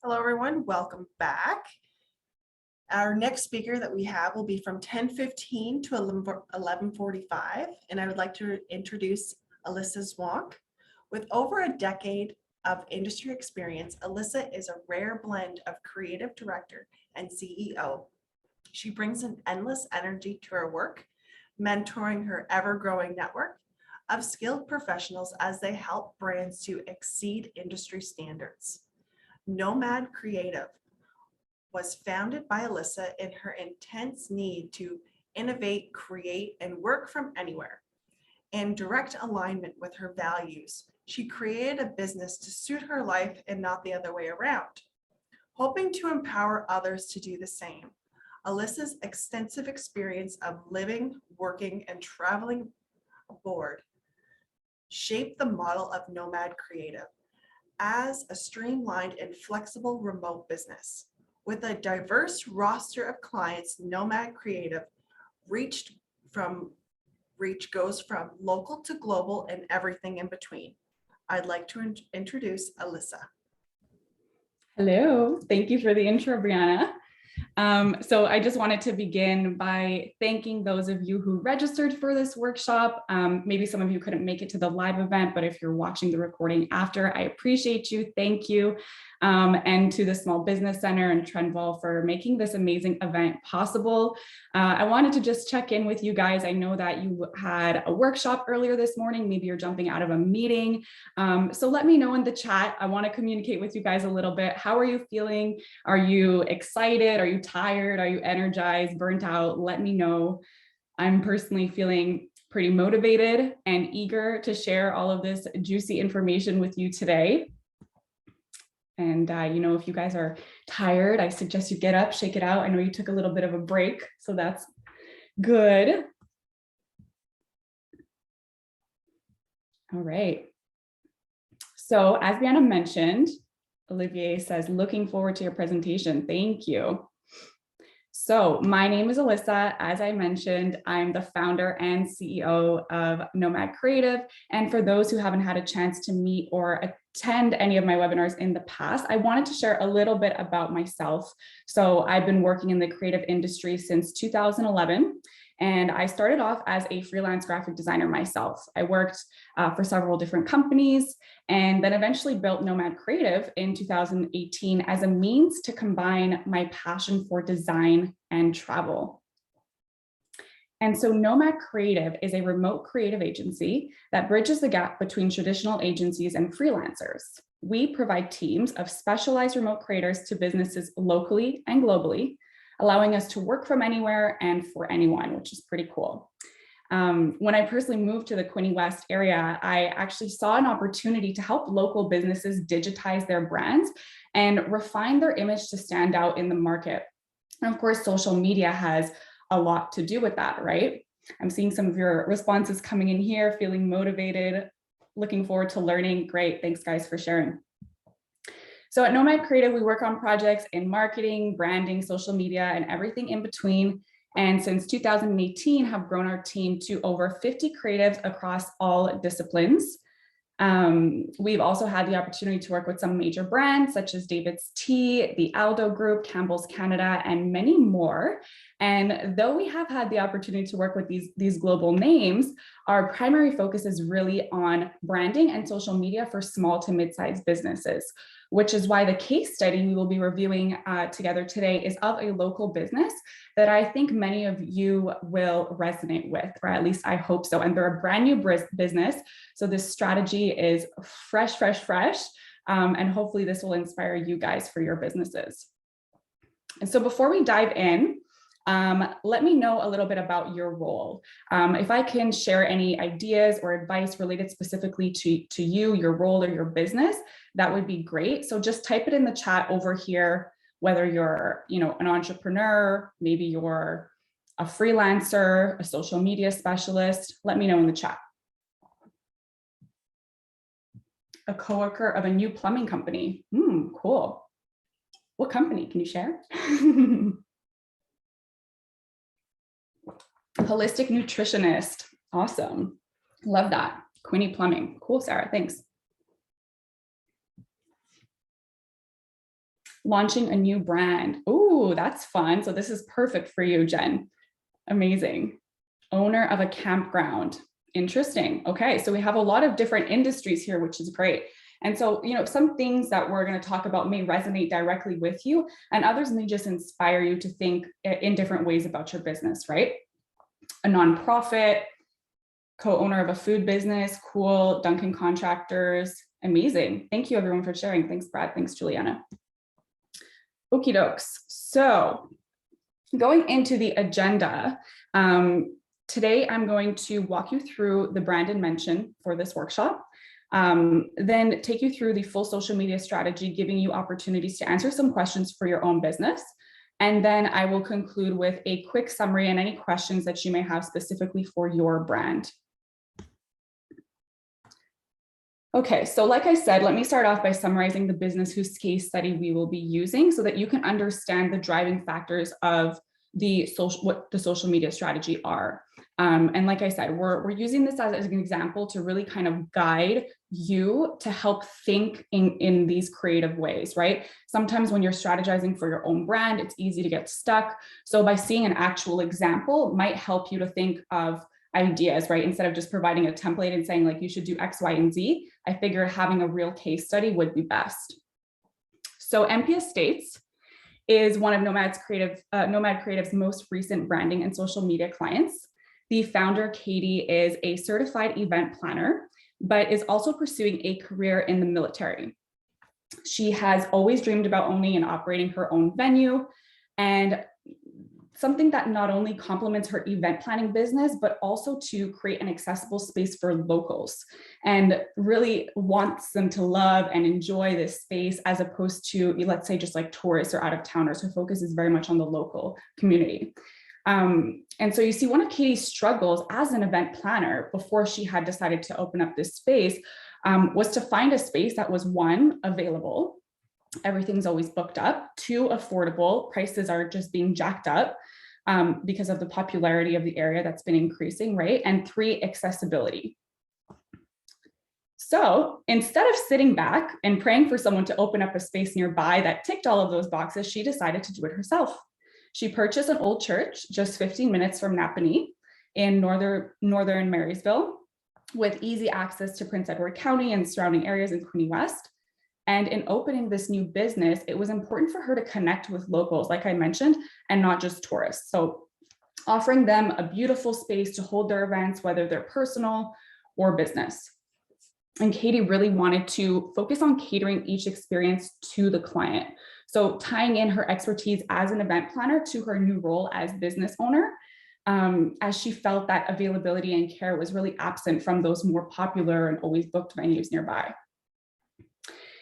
Hello, everyone. Welcome back. Our next speaker that we have will be from 10:15 to 11:45, and I would like to introduce Alyssa Zwonok. With over a decade of industry experience, Alyssa is a rare blend of creative director and CEO. She brings an endless energy to her work, mentoring her ever-growing network of skilled professionals as they help brands to exceed industry standards. Nomad Creative was founded by Alyssa in her intense need to innovate, create, and work from anywhere. In direct alignment with her values, she created a business to suit her life and not the other way around, hoping to empower others to do the same. Alyssa's extensive experience of living, working, and traveling abroad shaped the model of Nomad Creative as a streamlined and flexible remote business. With a diverse roster of clients, Nomad Creative reach goes from local to global and everything in between. I'd like to introduce Alyssa. Hello, thank you for the intro, Brianna. So I just wanted to begin by thanking those of you who registered for this workshop. Maybe some of you couldn't make it to the live event, but if you're watching the recording after, I appreciate you. Thank you. And to the Small Business Center and Trendwall for making this amazing event possible. I wanted to just check in with you guys. I know that you had a workshop earlier this morning. Maybe you're jumping out of a meeting. So let me know in the chat. I want to communicate with you guys a little bit. How are you feeling? Are you excited? Are you tired? Are you energized, burnt out? Let me know. I'm personally feeling pretty motivated and eager to share all of this juicy information with you today. And, if you guys are tired, I suggest you get up, shake it out. I know you took a little bit of a break, so that's good. All right. So as Brianna mentioned, Olivier says, looking forward to your presentation. Thank you. So my name is Alyssa. As I mentioned, I'm the founder and CEO of Nomad Creative. And for those who haven't had a chance to meet or attend any of my webinars in the past, I wanted to share a little bit about myself. So I've been working in the creative industry since 2011. And I started off as a freelance graphic designer myself. I worked for several different companies and then eventually built Nomad Creative in 2018 as a means to combine my passion for design and travel. And so Nomad Creative is a remote creative agency that bridges the gap between traditional agencies and freelancers. We provide teams of specialized remote creators to businesses locally and globally, allowing us to work from anywhere and for anyone, which is pretty cool. When I personally moved to the Quinte West area, I actually saw an opportunity to help local businesses digitize their brands and refine their image to stand out in the market. And of course, social media has a lot to do with that, right? I'm seeing some of your responses coming in here, feeling motivated, looking forward to learning. Great, thanks guys for sharing. So at Nomad Creative, we work on projects in marketing, branding, social media, and everything in between. And since 2018, have grown our team to over 50 creatives across all disciplines. We've also had the opportunity to work with some major brands such as David's Tea, the Aldo Group, Campbell's Canada, and many more. And though we have had the opportunity to work with these global names, our primary focus is really on branding and social media for small to mid-sized businesses, which is why the case study we will be reviewing together today is of a local business that I think many of you will resonate with, or at least I hope so. And they're a brand new business. So this strategy is fresh. And hopefully this will inspire you guys for your businesses. And so before we dive in, let me know a little bit about your role. If I can share any ideas or advice related specifically to you, your role, or your business, that would be great. So just type it in the chat over here, whether you're, an entrepreneur, maybe you're a freelancer, a social media specialist, let me know in the chat. A coworker of a new plumbing company. Cool. What company? Can you share? Holistic nutritionist. Awesome. Love that. Quinte Plumbing. Cool, Sarah. Thanks. Launching a new brand. Oh, that's fun. So this is perfect for you, Jen. Amazing. Owner of a campground. Interesting. Okay, so we have a lot of different industries here, which is great. And so, some things that we're going to talk about may resonate directly with you, and others may just inspire you to think in different ways about your business, right? A nonprofit, co-owner of a food business, cool. Duncan contractors, amazing. Thank you everyone for sharing. Thanks, Brad. Thanks, Juliana. Okie dokes. So going into the agenda, today I'm going to walk you through the brand and mention for this workshop. Then take you through the full social media strategy, giving you opportunities to answer some questions for your own business. And then I will conclude with a quick summary and any questions that you may have specifically for your brand. Okay, so like I said, let me start off by summarizing the business whose case study we will be using so that you can understand the driving factors of what the social media strategy are. And like I said, we're using this as an example to really kind of guide you to help think in these creative ways, right? Sometimes when you're strategizing for your own brand, it's easy to get stuck. So by seeing an actual example might help you to think of ideas, right? Instead of just providing a template and saying like, you should do X, Y, and Z, I figure having a real case study would be best. So Kpis States is one of Nomad Creative's most recent branding and social media clients. The founder, Katie, is a certified event planner, but is also pursuing a career in the military. She has always dreamed about owning and operating her own venue, and something that not only complements her event planning business, but also to create an accessible space for locals, and really wants them to love and enjoy this space as opposed to, let's say, just like tourists or out of towners. Her focus is very much on the local community. And so you see, one of Katie's struggles as an event planner before she had decided to open up this space was to find a space that was, one, available. Everything's always booked up. Two, affordable. Prices are just being jacked up because of the popularity of the area that's been increasing, right? And three, accessibility. So instead of sitting back and praying for someone to open up a space nearby that ticked all of those boxes, she decided to do it herself. She purchased an old church just 15 minutes from Napanee in northern Marysville, with easy access to Prince Edward County and surrounding areas in Quinte West. And in opening this new business, it was important for her to connect with locals, like I mentioned, and not just tourists. So offering them a beautiful space to hold their events, whether they're personal or business. And Katie really wanted to focus on catering each experience to the client. So tying in her expertise as an event planner to her new role as business owner, as she felt that availability and care was really absent from those more popular and always booked venues nearby.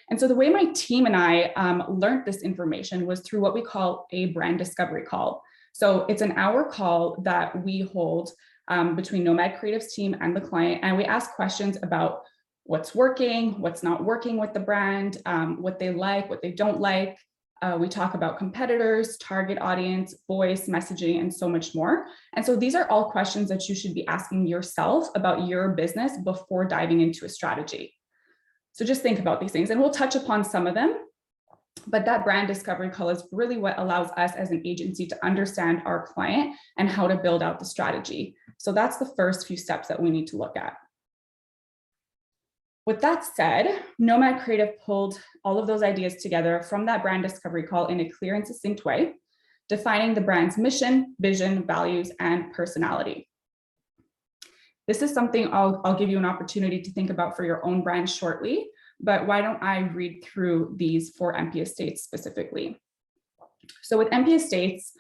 And so the way my team and I learned this information was through what we call a brand discovery call. So it's an hour call that we hold between Nomad Creative's team and the client, and we ask questions about what's working, what's not working with the brand, what they like, what they don't like. We talk about competitors, target audience, voice, messaging, and so much more. And so these are all questions that you should be asking yourself about your business before diving into a strategy. So just think about these things, and we'll touch upon some of them, but that brand discovery call is really what allows us as an agency to understand our client and how to build out the strategy. So that's the first few steps that we need to look at. With that said, Nomad Creative pulled all of those ideas together from that brand discovery call in a clear and succinct way, defining the brand's mission, vision, values, and personality. This is something I'll give you an opportunity to think about for your own brand shortly, but why don't I read through these for Kpis States specifically? So with Kpis States,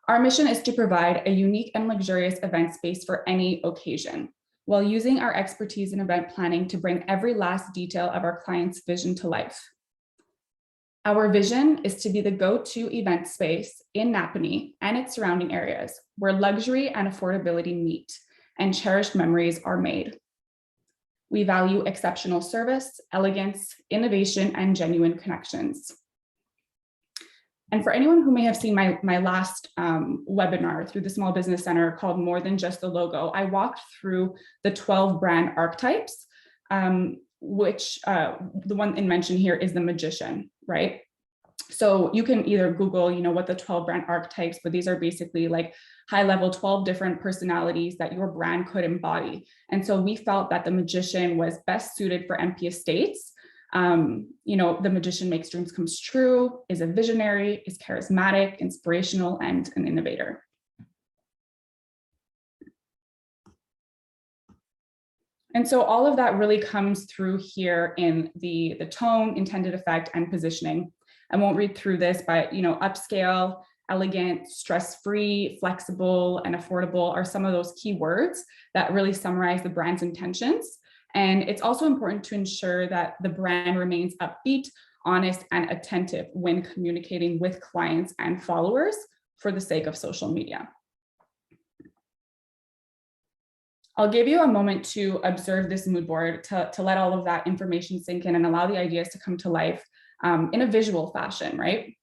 our mission is to provide a unique and luxurious event space for any occasion, while using our expertise in event planning to bring every last detail of our client's vision to life. Our vision is to be the go-to event space in Napanee and its surrounding areas, where luxury and affordability meet and cherished memories are made. We value exceptional service, elegance, innovation, and genuine connections. And for anyone who may have seen my last webinar through the Small Business Center called More Than Just the Logo, I walked through the 12 brand archetypes, which the one in mention here is the magician, right? So you can either Google, what the 12 brand archetypes, but these are basically like high level 12 different personalities that your brand could embody. And so we felt that the magician was best suited for Kpis states. The magician makes dreams come true, is a visionary, is charismatic, inspirational, and an innovator. And so all of that really comes through here in the tone, intended effect, and positioning. I won't read through this, but upscale, elegant, stress-free, flexible, and affordable are some of those key words that really summarize the brand's intentions. And it's also important to ensure that the brand remains upbeat, honest, and attentive when communicating with clients and followers for the sake of social media. I'll give you a moment to observe this mood board to let all of that information sink in and allow the ideas to come to life in a visual fashion, right?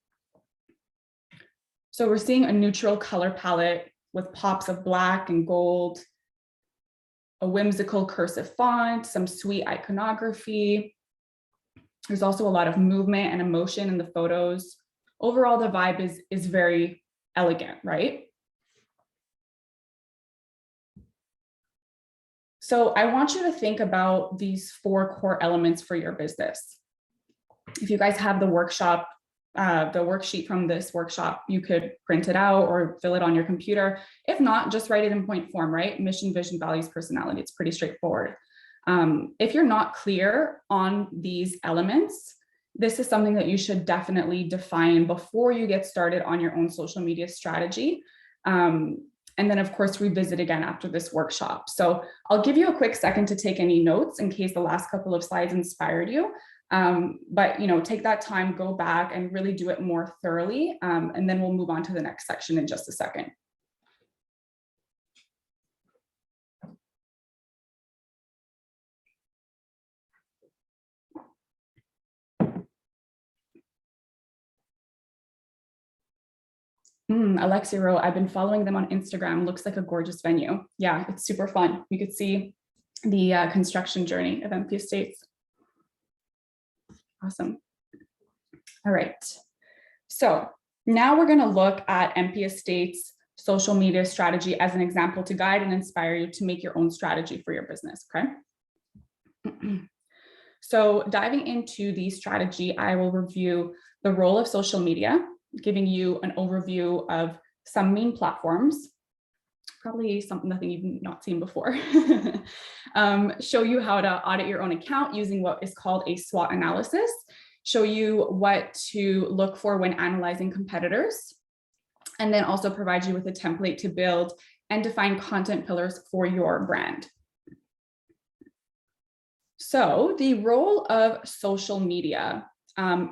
So we're seeing a neutral color palette with pops of black and gold, a whimsical cursive font, some sweet iconography. There's also a lot of movement and emotion in the photos. Overall, the vibe is very elegant, right? So I want you to think about these 4 core elements for your business. If you guys have the worksheet from this workshop, you could print it out or fill it on your computer. If not, just write it in point form, right? Mission, vision, values, personality. It's pretty straightforward. If you're not clear on these elements, this is something that you should definitely define before you get started on your own social media strategy. And then of course, revisit again after this workshop. So I'll give you a quick second to take any notes in case the last couple of slides inspired you. But take that time, go back and really do it more thoroughly. And then we'll move on to the next section in just a second. Alexia wrote, I've been following them on Instagram. Looks like a gorgeous venue. Yeah, it's super fun. You could see the construction journey of Kpis states. Awesome. All right. So now we're going to look at Kpis states social media strategy as an example to guide and inspire you to make your own strategy for your business. Okay. So diving into the strategy, I will review the role of social media, giving you an overview of some main platforms, probably nothing you've not seen before. Show you how to audit your own account using what is called a SWOT analysis, show you what to look for when analyzing competitors, and then also provide you with a template to build and define content pillars for your brand. So the role of social media,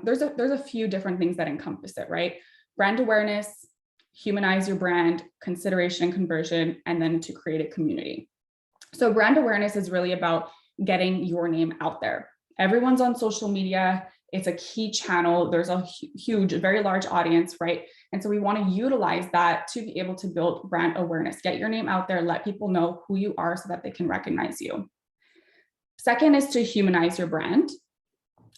there's a few different things that encompass it, right? Brand awareness, humanize your brand, consideration and conversion, and then to create a community. So brand awareness is really about getting your name out there. Everyone's on social media. It's a key channel. There's a huge, very large audience, right? And so we want to utilize that to be able to build brand awareness, get your name out there, let people know who you are so that they can recognize you. Second is to humanize your brand.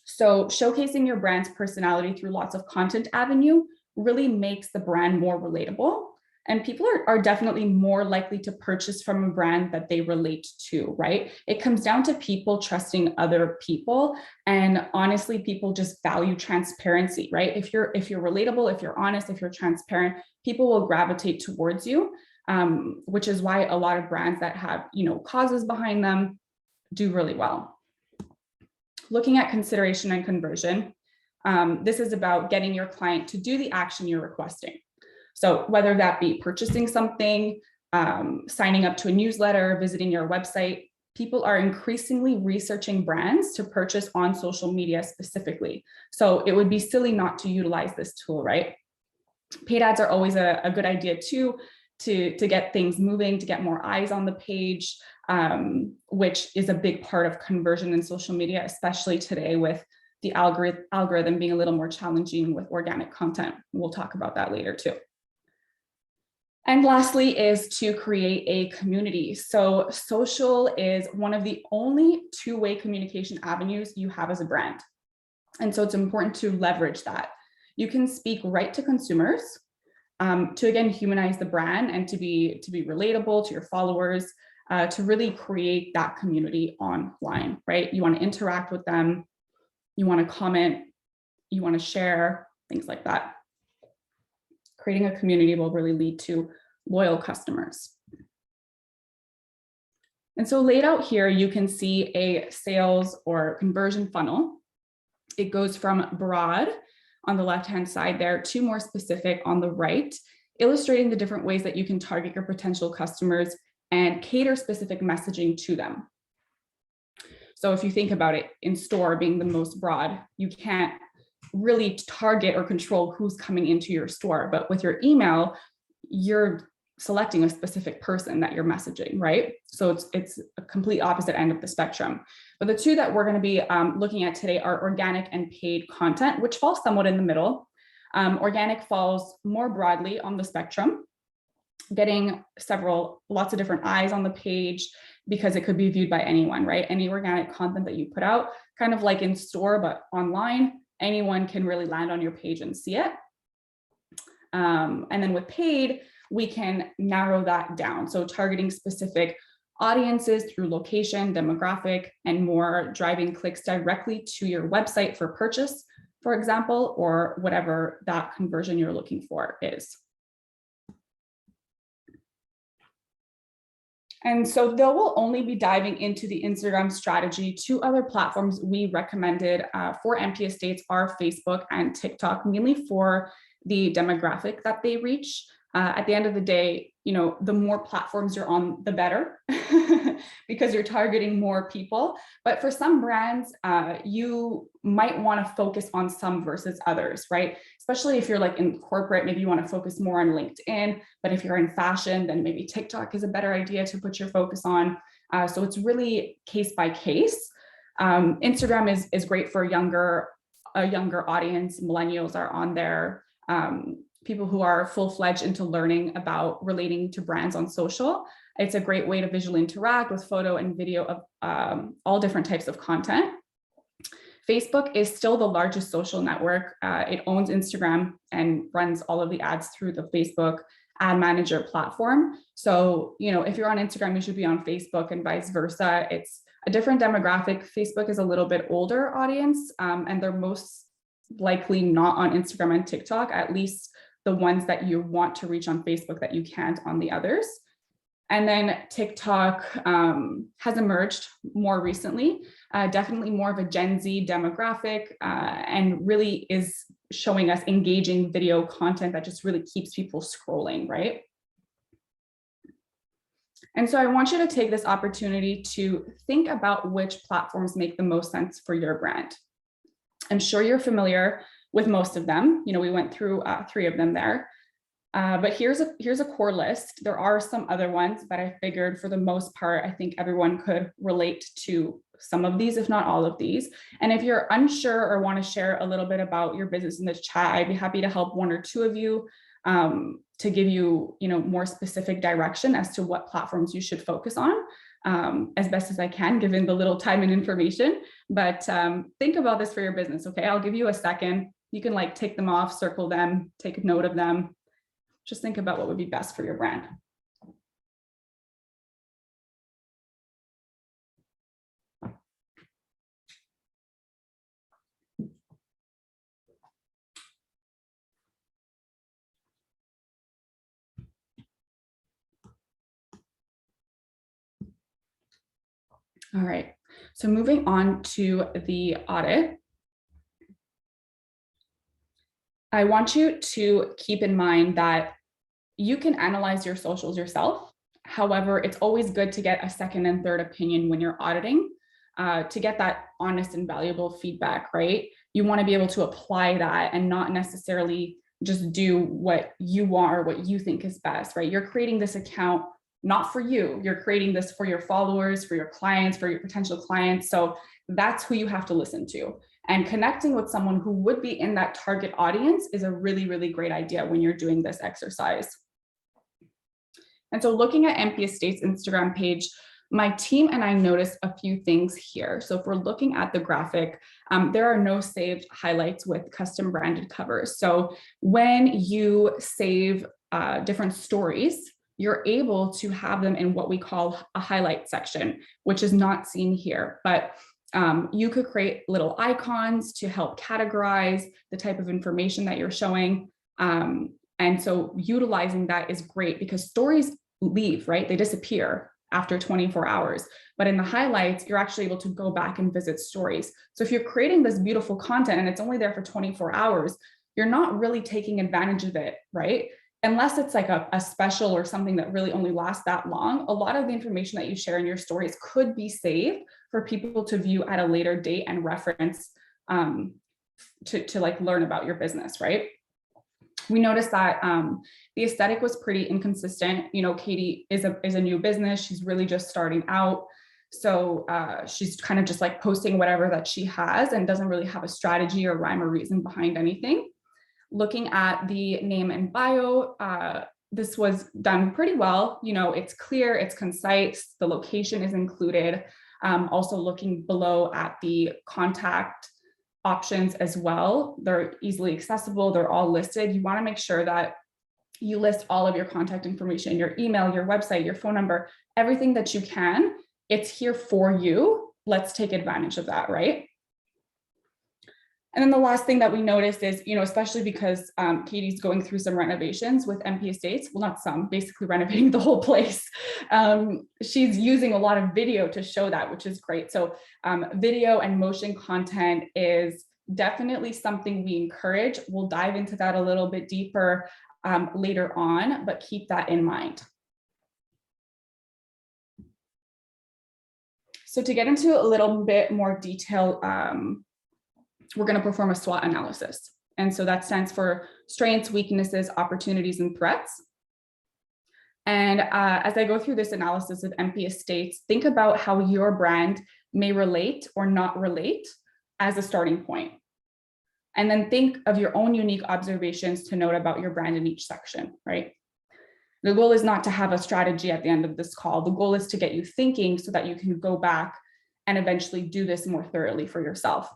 So showcasing your brand's personality through lots of content avenue really makes the brand more relatable. And people are definitely more likely to purchase from a brand that they relate to, right? It comes down to people trusting other people. And honestly, people just value transparency, right? If you're relatable, if you're honest, if you're transparent, people will gravitate towards you, which is why a lot of brands that have, causes behind them do really well. Looking at consideration and conversion, this is about getting your client to do the action you're requesting. So whether that be purchasing something, signing up to a newsletter, visiting your website, people are increasingly researching brands to purchase on social media specifically. So it would be silly not to utilize this tool, right? Paid ads are always a good idea too, to get things moving, to get more eyes on the page, which is a big part of conversion in social media, especially today with the algorithm being a little more challenging with organic content. We'll talk about that later too. And lastly is to create a community. So social is one of the only two-way communication avenues you have as a brand. And so it's important to leverage that. you can speak right to consumers to, again, humanize the brand and to be relatable to your followers, to really create that community online, right? You want to interact with them, you want to comment, you want to share, things like that. Creating a community will really lead to loyal customers. And so laid out here, you can see a sales or conversion funnel. It goes from broad on the left-hand side there to more specific on the right, illustrating the different ways that you can target your potential customers and cater specific messaging to them. So if you think about it, in store being the most broad, you can't really target or control who's coming into your store, but with your email, you're selecting a specific person that you're messaging, right? So it's a complete opposite end of the spectrum. But the two that we're going to be looking at today are organic and paid content, which falls somewhat in the middle. Organic falls more broadly on the spectrum, getting lots of different eyes on the page because it could be viewed by anyone, right? Any organic content that you put out, kind of like in store, but online, anyone can really land on your page and see it. And then with paid, we can narrow that down. So targeting specific audiences through location, demographic, and more, driving clicks directly to your website for purchase, for example, or whatever that conversion you're looking for is. And so though we'll only be diving into the Instagram strategy, two other platforms we recommended for MP Estates are Facebook and TikTok, mainly for the demographic that they reach. At the end of the day, the more platforms you're on, the better, because you're targeting more people. But for some brands, you might want to focus on some versus others, right? Especially if you're like in corporate, maybe you want to focus more on LinkedIn. But if you're in fashion, then maybe TikTok is a better idea to put your focus on. So it's really case by case. Instagram is great for a younger audience. Millennials are on there. People who are full-fledged into learning about relating to brands on social. It's a great way to visually interact with photo and video of all different types of content. Facebook is still the largest social network. It owns Instagram and runs all of the ads through the Facebook ad manager platform. So, if you're on Instagram, you should be on Facebook and vice versa. It's a different demographic. Facebook is a little bit older audience, and they're most likely not on Instagram and TikTok, at least the ones that you want to reach on Facebook that you can't on the others. And then TikTok has emerged more recently, definitely more of a Gen Z demographic, and really is showing us engaging video content that just really keeps people scrolling, right? And so I want you to take this opportunity to think about which platforms make the most sense for your brand. I'm sure you're familiar with most of them. We went through 3 of them there. But here's a core list. There are some other ones, but I figured for the most part, I think everyone could relate to some of these, if not all of these. And if you're unsure or want to share a little bit about your business in the chat, I'd be happy to help 1 or 2 of you to give you, more specific direction as to what platforms you should focus on. As best as I can, given the little time and information, but think about this for your business, okay? I'll give you a second. You can tick them off, circle them, take a note of them. Just think about what would be best for your brand. All right, so moving on to the audit. I want you to keep in mind that you can analyze your socials yourself. However, it's always good to get a second and third opinion when you're auditing to get that honest and valuable feedback, right? You want to be able to apply that and not necessarily just do what you want or what you think is best, right? You're creating this account not for you. You're creating this for your followers, for your clients, for your potential clients. So that's who you have to listen to. And connecting with someone who would be in that target audience is a really, really great idea when you're doing this exercise. And so looking at MP Estates Instagram page, my team and I noticed a few things here. So if we're looking at the graphic, there are no saved highlights with custom branded covers. So when you save different stories, you're able to have them in what we call a highlight section, which is not seen here. But you could create little icons to help categorize the type of information that you're showing. And so utilizing that is great because stories leave, right? They disappear after 24 hours. But in the highlights, you're actually able to go back and visit stories. So if you're creating this beautiful content and it's only there for 24 hours, you're not really taking advantage of it, right? Unless it's like a special or something that really only lasts that long, a lot of the information that you share in your stories could be saved for people to view at a later date and reference to like learn about your business, right? We noticed that the aesthetic was pretty inconsistent. You know, Katie is a new business. She's really just starting out. So she's kind of just like posting whatever that she has and doesn't really have a strategy or rhyme or reason behind anything. Looking at the name and bio, this was done pretty well. You know, it's clear, it's concise, the location is included. Also looking below at the contact options as well. They're easily accessible. They're all listed. You want to make sure that you list all of your contact information, your email, your website, your phone number, everything that you can. It's here for you. Let's take advantage of that, right? And then the last thing that we noticed is, you know, especially because Katie's going through some renovations with MP Estates, well, not some, basically renovating the whole place. She's using a lot of video to show that, which is great. So video and motion content is definitely something we encourage. We'll dive into that a little bit deeper later on, but keep that in mind. So to get into a little bit more detail, we're going to perform a SWOT analysis. And so that stands for strengths, weaknesses, opportunities, and threats. And as I go through this analysis of MP Estates, think about how your brand may relate or not relate as a starting point. And then think of your own unique observations to note about your brand in each section, right? The goal is not to have a strategy at the end of this call. The goal is to get you thinking so that you can go back and eventually do this more thoroughly for yourself.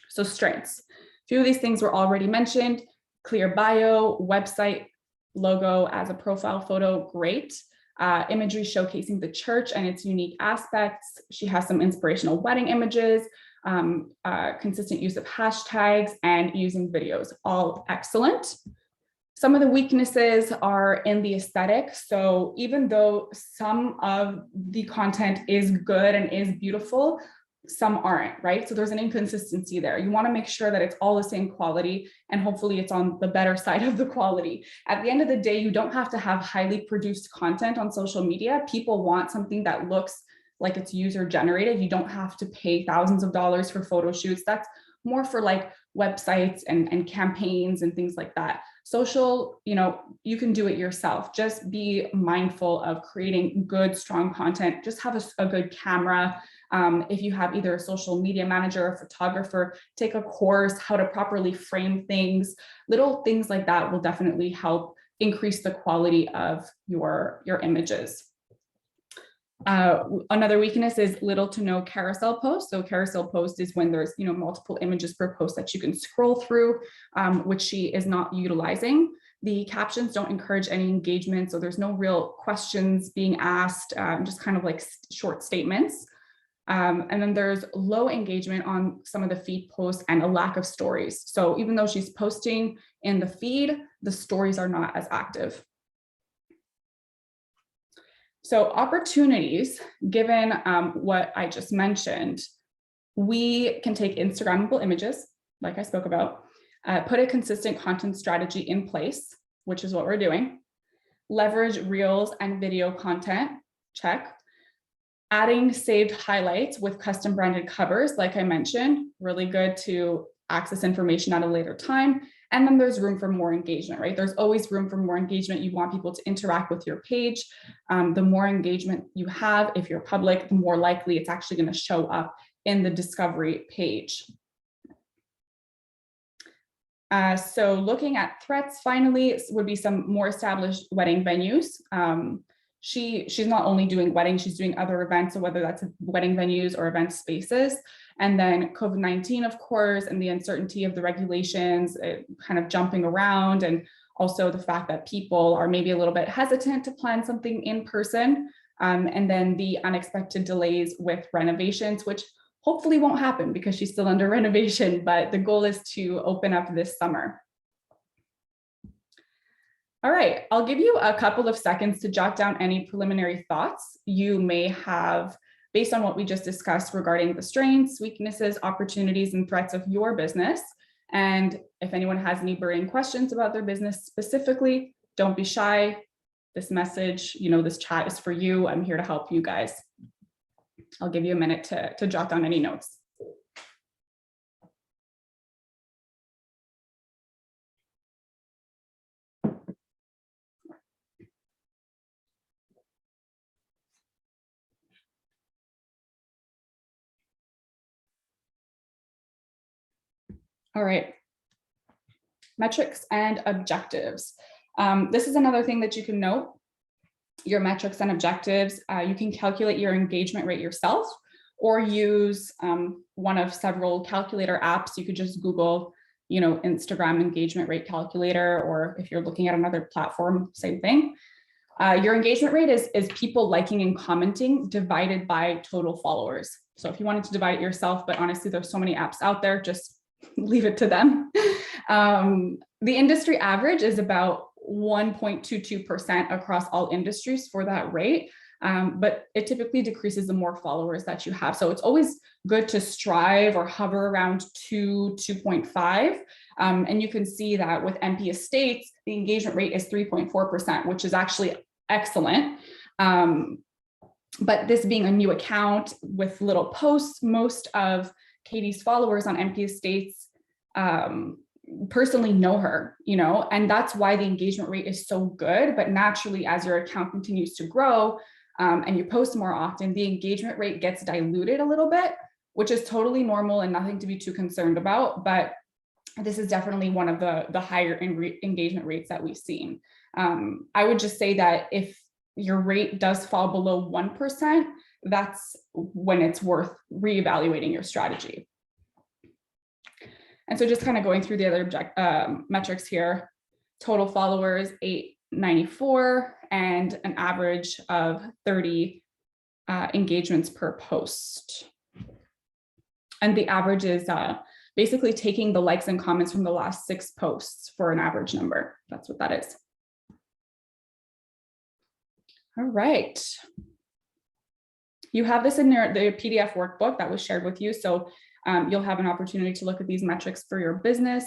So strengths. A few of these things were already mentioned. Clear bio, website, logo as a profile photo, great. Imagery showcasing the church and its unique aspects. She has some inspirational wedding images, consistent use of hashtags, and using videos, all excellent. Some of the weaknesses are in the aesthetic. So even though some of the content is good and is beautiful, some aren't, right? So there's an inconsistency there. You want to make sure that it's all the same quality and hopefully it's on the better side of the quality. At the end of the day, you don't have to have highly produced content on social media. People want something that looks like it's user generated. You don't have to pay thousands of dollars for photo shoots. That's more for like websites and campaigns and things like that. Social, you know, you can do it yourself. Just be mindful of creating good, strong content. Just have a good camera. If you have either a social media manager or photographer, take a course, how to properly frame things. Little things like that will definitely help increase the quality of your images. Another weakness is little to no carousel posts. So carousel post is when there's, you know, multiple images per post that you can scroll through, which she is not utilizing. The captions don't encourage any engagement. So there's no real questions being asked, just kind of like short statements. And then there's low engagement on some of the feed posts and a lack of stories. So even though she's posting in the feed, the stories are not as active. So opportunities, given what I just mentioned, we can take Instagrammable images, like I spoke about, put a consistent content strategy in place, which is what we're doing, leverage reels and video content, check. Adding saved highlights with custom branded covers, like I mentioned, really good to access information at a later time. And then there's room for more engagement, right? There's always room for more engagement. You want people to interact with your page. The more engagement you have, if you're public, the more likely it's actually going to show up in the discovery page. So looking at threats, finally, would be some more established wedding venues. she's not only doing weddings, she's doing other events. So whether that's wedding venues or event spaces. And then COVID-19, of course, and the uncertainty of the regulations, kind of jumping around, and also the fact that people are maybe a little bit hesitant to plan something in person. And then the unexpected delays with renovations, which hopefully won't happen because she's still under renovation, but the goal is to open up this summer. All right, I'll give you a couple of seconds to jot down any preliminary thoughts you may have based on what we just discussed regarding the strengths, weaknesses, opportunities, and threats of your business. And if anyone has any burning questions about their business specifically, don't be shy. This message, this chat is for you. I'm here to help you guys. I'll give you a minute to jot down any notes. All right, metrics and objectives. This is another thing that you can note, your metrics and objectives. You can calculate your engagement rate yourself or use one of several calculator apps. You could just Google, Instagram engagement rate calculator, or if you're looking at another platform, same thing. Your engagement rate is people liking and commenting divided by total followers. So if you wanted to divide it yourself, but honestly, there's so many apps out there, just leave it to them. The industry average is about 1.22% across all industries for that rate, but it typically decreases the more followers that you have. So it's always good to strive or hover around 2.5. And you can see that with Kpis states, the engagement rate is 3.4%, which is actually excellent. But this being a new account with little posts, most of Katie's followers on Kpis states personally know her, and that's why the engagement rate is so good. But naturally, as your account continues to grow and you post more often, the engagement rate gets diluted a little bit, which is totally normal and nothing to be too concerned about. But this is definitely one of the higher engagement rates that we've seen. I would just say that if your rate does fall below 1%, that's when it's worth reevaluating your strategy. And so just kind of going through the other metrics here, total followers, 894, and an average of 30 engagements per post. And the average is basically taking the likes and comments from the last 6 posts for an average number. That's what that is. All right. You have this in the PDF workbook that was shared with you. So you'll have an opportunity to look at these metrics for your business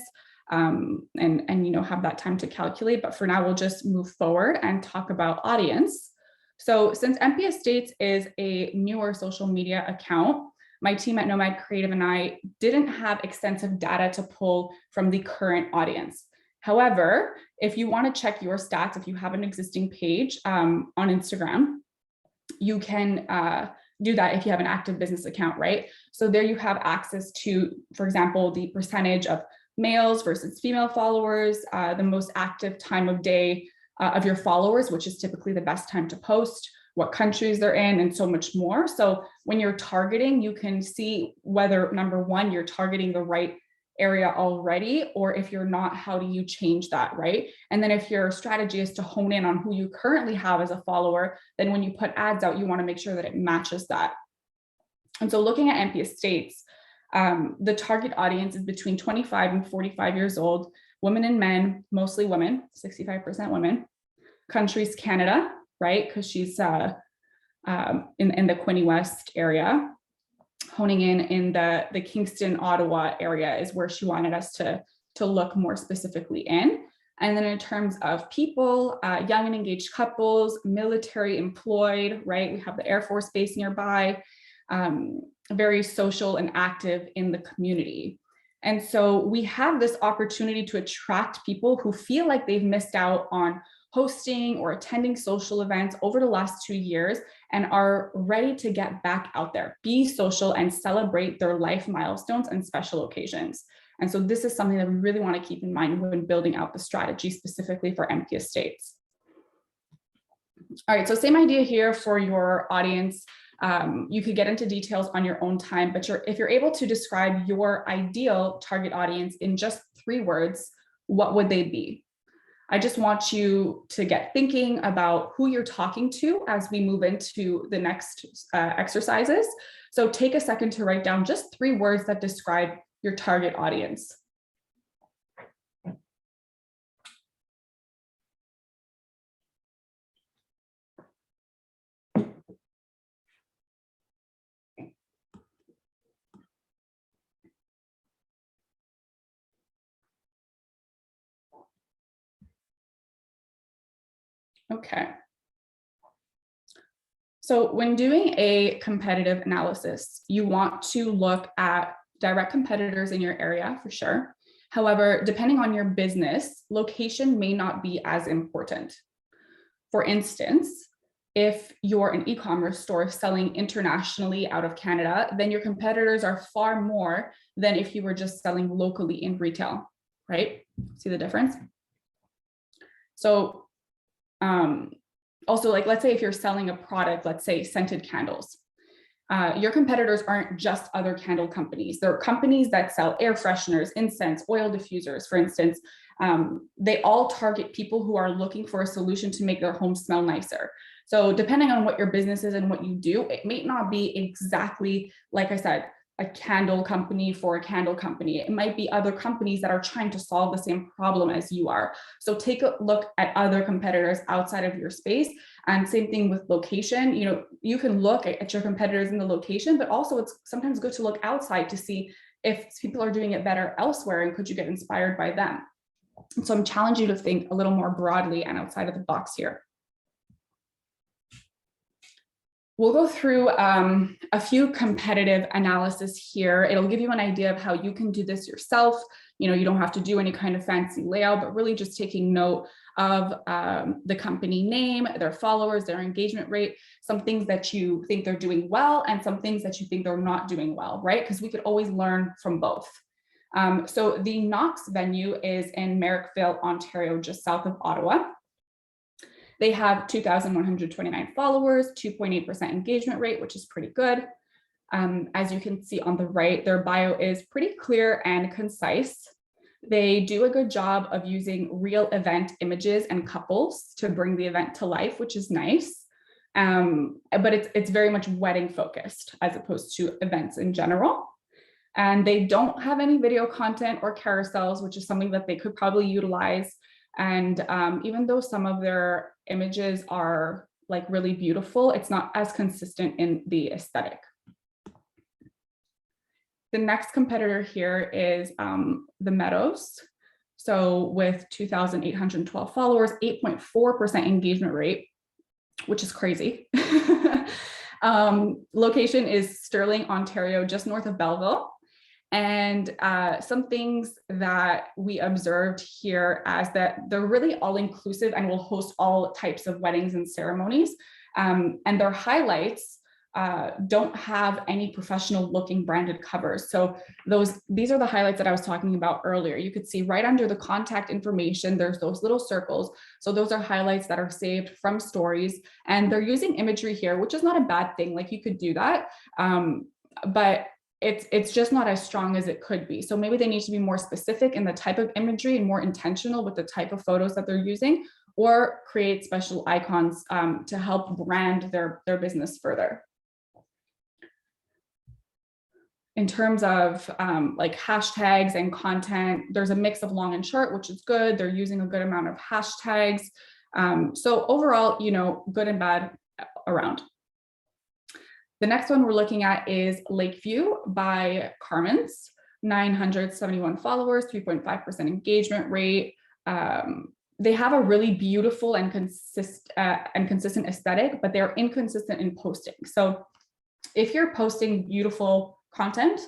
and have that time to calculate. But for now, we'll just move forward and talk about audience. So since Kpis States is a newer social media account, my team at Nomad Creative and I didn't have extensive data to pull from the current audience. However, if you want to check your stats, if you have an existing page on Instagram, you can do that if you have an active business account, right? So there you have access to, for example, the percentage of males versus female followers, the most active time of day of your followers, which is typically the best time to post, what countries they're in, and so much more. So when you're targeting, you can see whether, number one, you're targeting the right area already, or if you're not, how do you change that, right? And then if your strategy is to hone in on who you currently have as a follower, then when you put ads out, you want to make sure that it matches that. And so looking at Kpis States, the target audience is between 25 and 45 years old, women and men, mostly women, 65% women. Countries, Canada, right? Because she's in the Quinte West area. Honing in the Kingston, Ottawa area is where she wanted us to look more specifically in. And then in terms of people, young and engaged couples, military employed, right? We have the Air Force Base nearby, very social and active in the community. And so we have this opportunity to attract people who feel like they've missed out on hosting or attending social events over the last 2 years and are ready to get back out there, be social, and celebrate their life milestones and special occasions. And so this is something that we really want to keep in mind when building out the strategy specifically for Kpis States. All right, so same idea here for your audience. You could get into details on your own time, but if you're able to describe your ideal target audience in just 3 words, what would they be? I just want you to get thinking about who you're talking to as we move into the next exercises. So take a second to write down just 3 words that describe your target audience. Okay. So when doing a competitive analysis, you want to look at direct competitors in your area for sure. However, depending on your business, location may not be as important. For instance, if you're an e-commerce store selling internationally out of Canada, then your competitors are far more than if you were just selling locally in retail, right? See the difference? So, also, like, let's say if you're selling a product, let's say scented candles, your competitors aren't just other candle companies. They're companies that sell air fresheners, incense, oil diffusers, for instance. They all target people who are looking for a solution to make their home smell nicer. So depending on what your business is and what you do, it may not be exactly, like I said, a candle company for a candle company. It might be other companies that are trying to solve the same problem as you are. So take a look at other competitors outside of your space. And same thing with location. You know, you can look at your competitors in the location, but also it's sometimes good to look outside to see if people are doing it better elsewhere and could you get inspired by them. So I'm challenging you to think a little more broadly and outside of the box here. We'll go through a few competitive analysis here. It'll give you an idea of how you can do this yourself. You know, you don't have to do any kind of fancy layout, but really just taking note of the company name, their followers, their engagement rate, some things that you think they're doing well, and some things that you think they're not doing well, right? Because we could always learn from both. So the Knox venue is in Merrickville, Ontario, just south of Ottawa. They have 2,129 followers, 2.8% engagement rate, which is pretty good. As you can see on the right, their bio is pretty clear and concise. They do a good job of using real event images and couples to bring the event to life, which is nice. But it's very much wedding focused as opposed to events in general. And they don't have any video content or carousels, which is something that they could probably utilize. And even though some of their images are like really beautiful, it's not as consistent in the aesthetic. The next competitor here is the Meadows. So with 2,812 followers, 8.4% engagement rate, which is crazy. Location is Sterling, Ontario, just north of Belleville. And some things that we observed here as that they're really all inclusive and will host all types of weddings and ceremonies. And their highlights don't have any professional looking branded covers. So these are the highlights that I was talking about earlier. You could see right under the contact information, there's those little circles. So those are highlights that are saved from stories, and they're using imagery here, which is not a bad thing. Like you could do that, but it's just not as strong as it could be. So maybe they need to be more specific in the type of imagery and more intentional with the type of photos that they're using, or create special icons to help brand their business further. In terms of like hashtags and content, there's a mix of long and short, which is good. They're using a good amount of hashtags. So overall, you know, good and bad around. The next one we're looking at is Lakeview by Carmen's, 971 followers, 3.5% engagement rate. They have a really beautiful and consistent aesthetic, but they're inconsistent in posting. So if you're posting beautiful content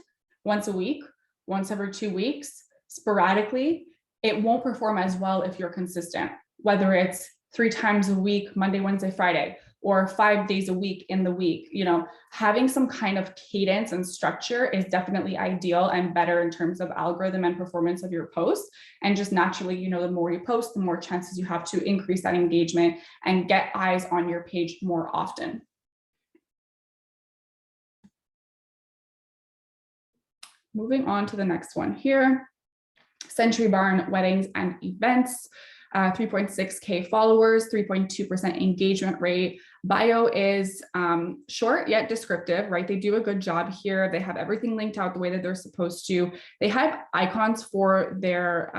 once a week, once every 2 weeks, sporadically, it won't perform as well if you're consistent, whether it's 3 times a week, Monday, Wednesday, Friday, or 5 days a week in the week. You know, having some kind of cadence and structure is definitely ideal and better in terms of algorithm and performance of your posts. And just naturally, you know, the more you post, the more chances you have to increase that engagement and get eyes on your page more often. Moving on to the next one here. Century Barn Weddings and Events, 3.6K followers, 3.2% engagement rate. Bio is short yet descriptive, right? They do a good job here. They have everything linked out the way that they're supposed to. They have icons for their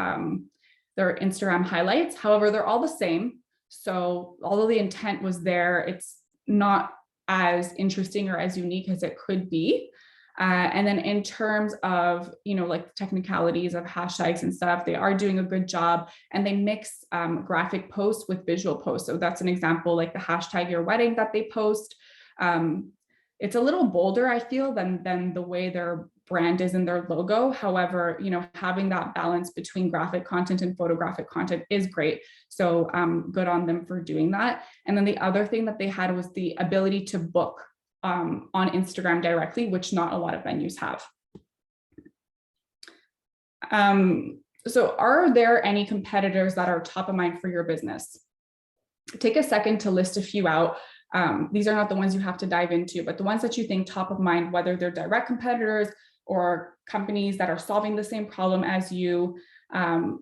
Instagram highlights. However, they're all the same. So although the intent was there, it's not as interesting or as unique as it could be. And then in terms of, you know, like technicalities of hashtags and stuff, they are doing a good job, and they mix graphic posts with visual posts. So that's an example, like the hashtag your wedding that they post. It's a little bolder, I feel, than the way their brand is in their logo. However, you know, having that balance between graphic content and photographic content is great. So good on them for doing that. And then the other thing that they had was the ability to book on Instagram directly, which not a lot of venues have. So are there any competitors that are top of mind for your business? Take a second to list a few out. These are not the ones you have to dive into, but the ones that you think top of mind, whether they're direct competitors or companies that are solving the same problem as you.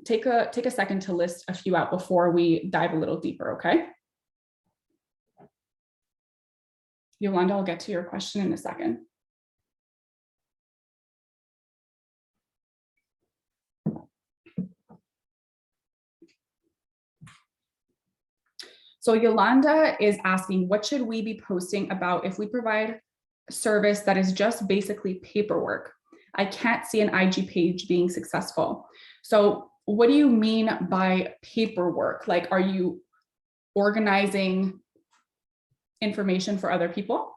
Take a second to list a few out before we dive a little deeper, okay? Yolanda, I'll get to your question in a second. So Yolanda is asking, what should we be posting about if we provide a service that is just basically paperwork? I can't see an IG page being successful. So what do you mean by paperwork? Like, are you organizing information for other people?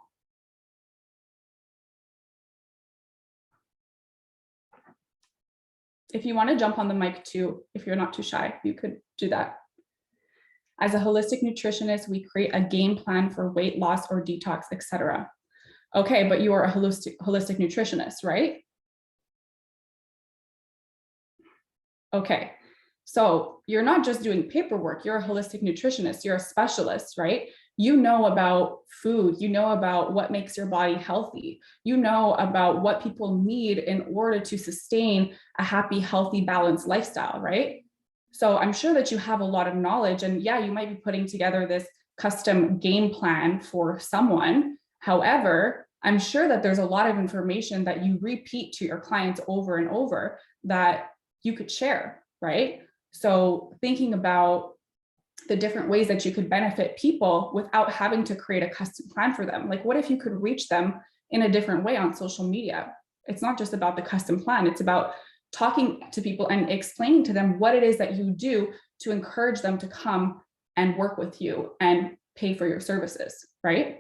If you want to jump on the mic too, if you're not too shy, you could do that. As a holistic nutritionist, we create a game plan for weight loss or detox, etc. Okay, but you are a holistic nutritionist, right? Okay, so you're not just doing paperwork, you're a holistic nutritionist, you're a specialist, right? You know about food, you know about what makes your body healthy, you know about what people need in order to sustain a happy, healthy, balanced lifestyle, right? So I'm sure that you have a lot of knowledge, and yeah, you might be putting together this custom game plan for someone. However, I'm sure that there's a lot of information that you repeat to your clients over and over that you could share, right? So thinking about the different ways that you could benefit people without having to create a custom plan for them. Like, what if you could reach them in a different way on social media? It's not just about the custom plan, it's about talking to people and explaining to them what it is that you do to encourage them to come and work with you and pay for your services, right?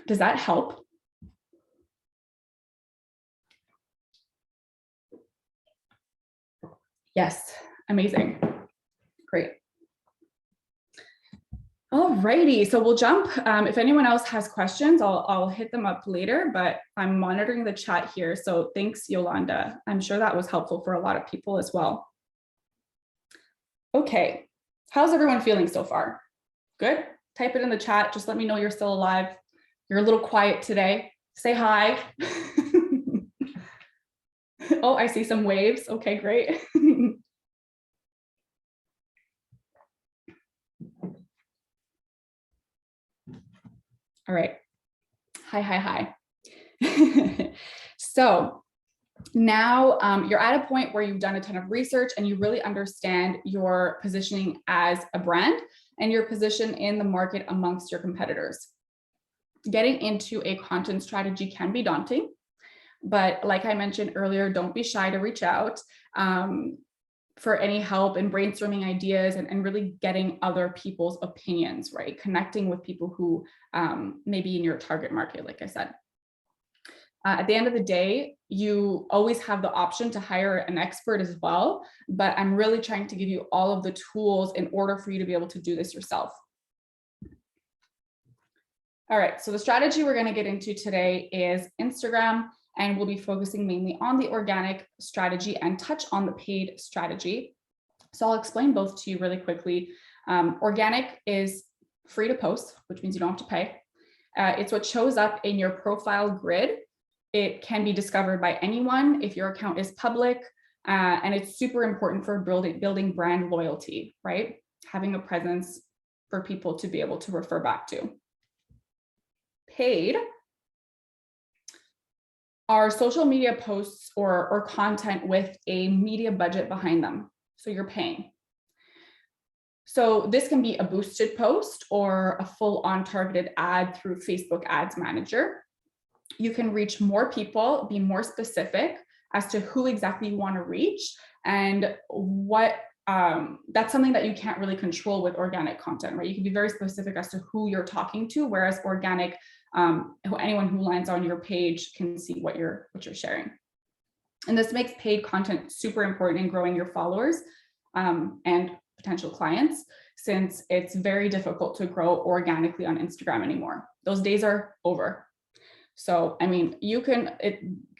Does that help? Yes, amazing, great. Alrighty, so we'll jump. If anyone else has questions, I'll hit them up later, but I'm monitoring the chat here. So thanks, Yolanda. I'm sure that was helpful for a lot of people as well. Okay, how's everyone feeling so far? Good? Type it in the chat. Just let me know you're still alive. You're a little quiet today. Say hi. Oh, I see some waves. Okay, great. All right. Hi. So now you're at a point where you've done a ton of research and you really understand your positioning as a brand and your position in the market amongst your competitors. Getting into a content strategy can be daunting, but like I mentioned earlier, don't be shy to reach out for any help in brainstorming ideas and really getting other people's opinions, right? Connecting with people who may be in your target market, like I said. At the end of the day, you always have the option to hire an expert as well, but I'm really trying to give you all of the tools in order for you to be able to do this yourself. All right, so the strategy we're going to get into today is Instagram, and we'll be focusing mainly on the organic strategy and touch on the paid strategy. So I'll explain both to you really quickly. Organic is free to post, which means you don't have to pay. It's what shows up in your profile grid. It can be discovered by anyone if your account is public, and it's super important for building brand loyalty, right? Having a presence for people to be able to refer back to. Paid are social media posts or content with a media budget behind them. So you're paying. So this can be a boosted post or a full-on targeted ad through Facebook Ads Manager. You can reach more people, be more specific as to who exactly you want to reach and what that's something that you can't really control with organic content, right? You can be very specific as to who you're talking to, whereas organic, anyone who lands on your page can see what you're sharing. And this makes paid content super important in growing your followers and potential clients, since it's very difficult to grow organically on Instagram anymore. Those days are over. So, I mean, you can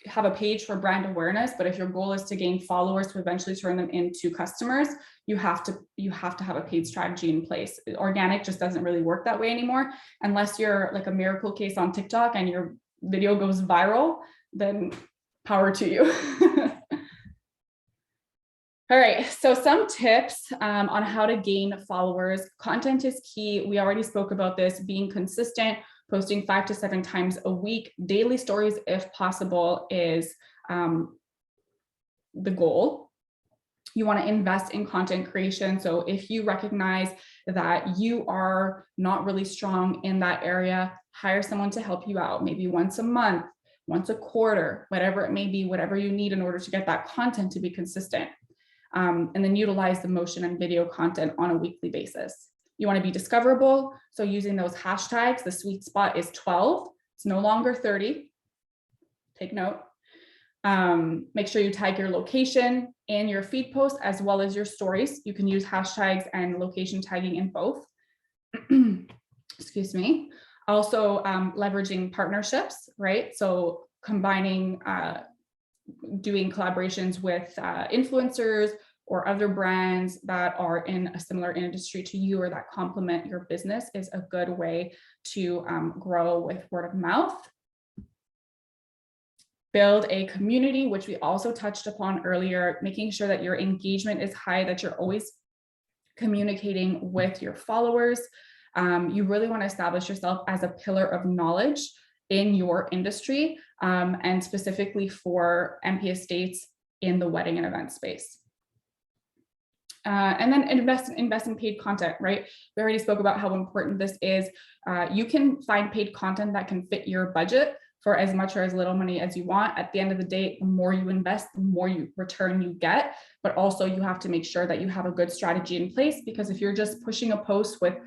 have a page for brand awareness, but if your goal is to gain followers to eventually turn them into customers, you have to have a paid strategy in place. Organic just doesn't really work that way anymore, unless you're like a miracle case on TikTok and your video goes viral, then power to you. All right, so some tips on how to gain followers. Content is key. We already spoke about this, being consistent, posting 5 to 7 times a week. Daily stories, if possible, is the goal. You want to invest in content creation. So if you recognize that you are not really strong in that area, hire someone to help you out, maybe once a month, once a quarter, whatever it may be, whatever you need in order to get that content to be consistent. And then utilize the motion and video content on a weekly basis. You want to be discoverable. So using those hashtags, the sweet spot is 12. It's no longer 30. Take note. Make sure you tag your location in your feed post as well as your stories. You can use hashtags and location tagging in both. Excuse me. Also leveraging partnerships, right? So combining, doing collaborations with influencers or other brands that are in a similar industry to you or that complement your business is a good way to grow with word of mouth. Build a community, which we also touched upon earlier, making sure that your engagement is high, that you're always communicating with your followers. You really want to establish yourself as a pillar of knowledge in your industry, and specifically for MP estates in the wedding and event space. And then invest in paid content, right? We already spoke about how important this is. You can find paid content that can fit your budget for as much or as little money as you want. At the end of the day, the more you invest, the more return you get. But also you have to make sure that you have a good strategy in place, because if you're just pushing a post with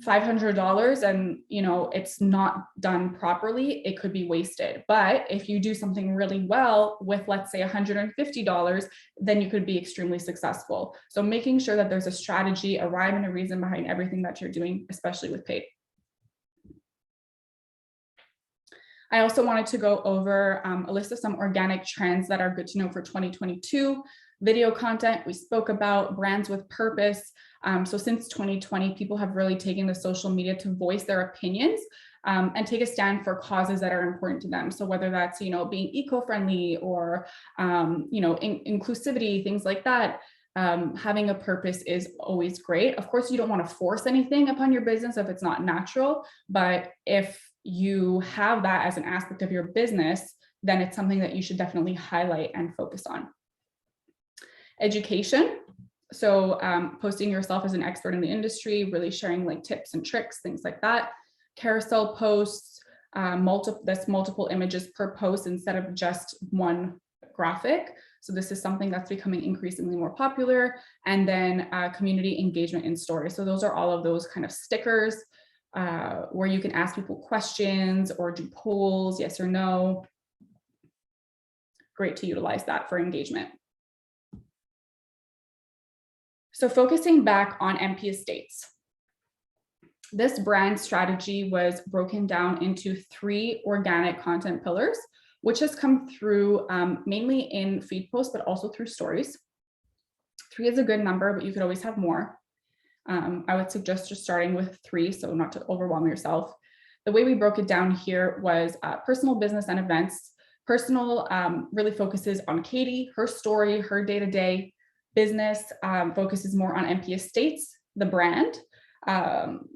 $500 and it's not done properly, it could be wasted. But if you do something really well with, let's say, $150, then you could be extremely successful. So making sure that there's a strategy, a rhyme and a reason behind everything that you're doing, especially with paid. I also wanted to go over a list of some organic trends that are good to know for 2022. Video content, we spoke about brands with purpose. So since 2020, people have really taken to social media to voice their opinions and take a stand for causes that are important to them. So whether that's, being eco-friendly or, inclusivity, things like that, having a purpose is always great. Of course, you don't want to force anything upon your business if it's not natural, but if you have that as an aspect of your business, then it's something that you should definitely highlight and focus on. Education. So posting yourself as an expert in the industry, really sharing like tips and tricks, things like that. Carousel posts, multiple images per post instead of just one graphic. So this is something that's becoming increasingly more popular. And then community engagement in stories. So those are all of those kind of stickers where you can ask people questions or do polls, yes or no. great to utilize that for engagement. So focusing back on MP Estates. This brand strategy was broken down into 3 organic content pillars, which has come through mainly in feed posts, but also through stories. 3 is a good number, but you could always have more. I would suggest just starting with 3, so not to overwhelm yourself. The way we broke it down here was personal, business, and events. Personal really focuses on Katie, her story, her day-to-day. Business focuses more on MP Estates, the brand,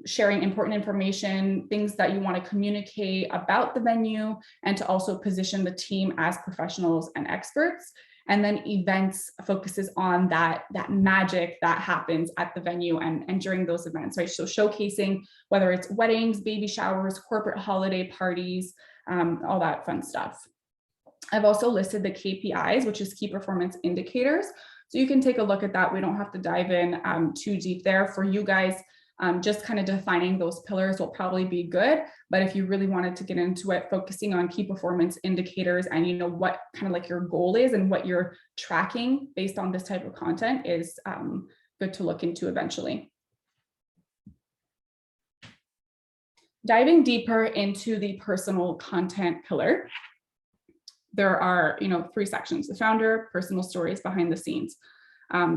sharing important information, things that you want to communicate about the venue, and to also position the team as professionals and experts. And then events focuses on that magic that happens at the venue and during those events, right? So showcasing whether it's weddings, baby showers, corporate holiday parties, all that fun stuff. I've also listed the KPIs, which is key performance indicators. So you can take a look at that. We don't have to dive in too deep there. For you guys, just kind of defining those pillars will probably be good. But if you really wanted to get into it, focusing on key performance indicators and you know what kind of like your goal is and what you're tracking based on this type of content is good to look into eventually. Diving deeper into the personal content pillar, there are, 3 sections: the founder, personal stories, behind the scenes.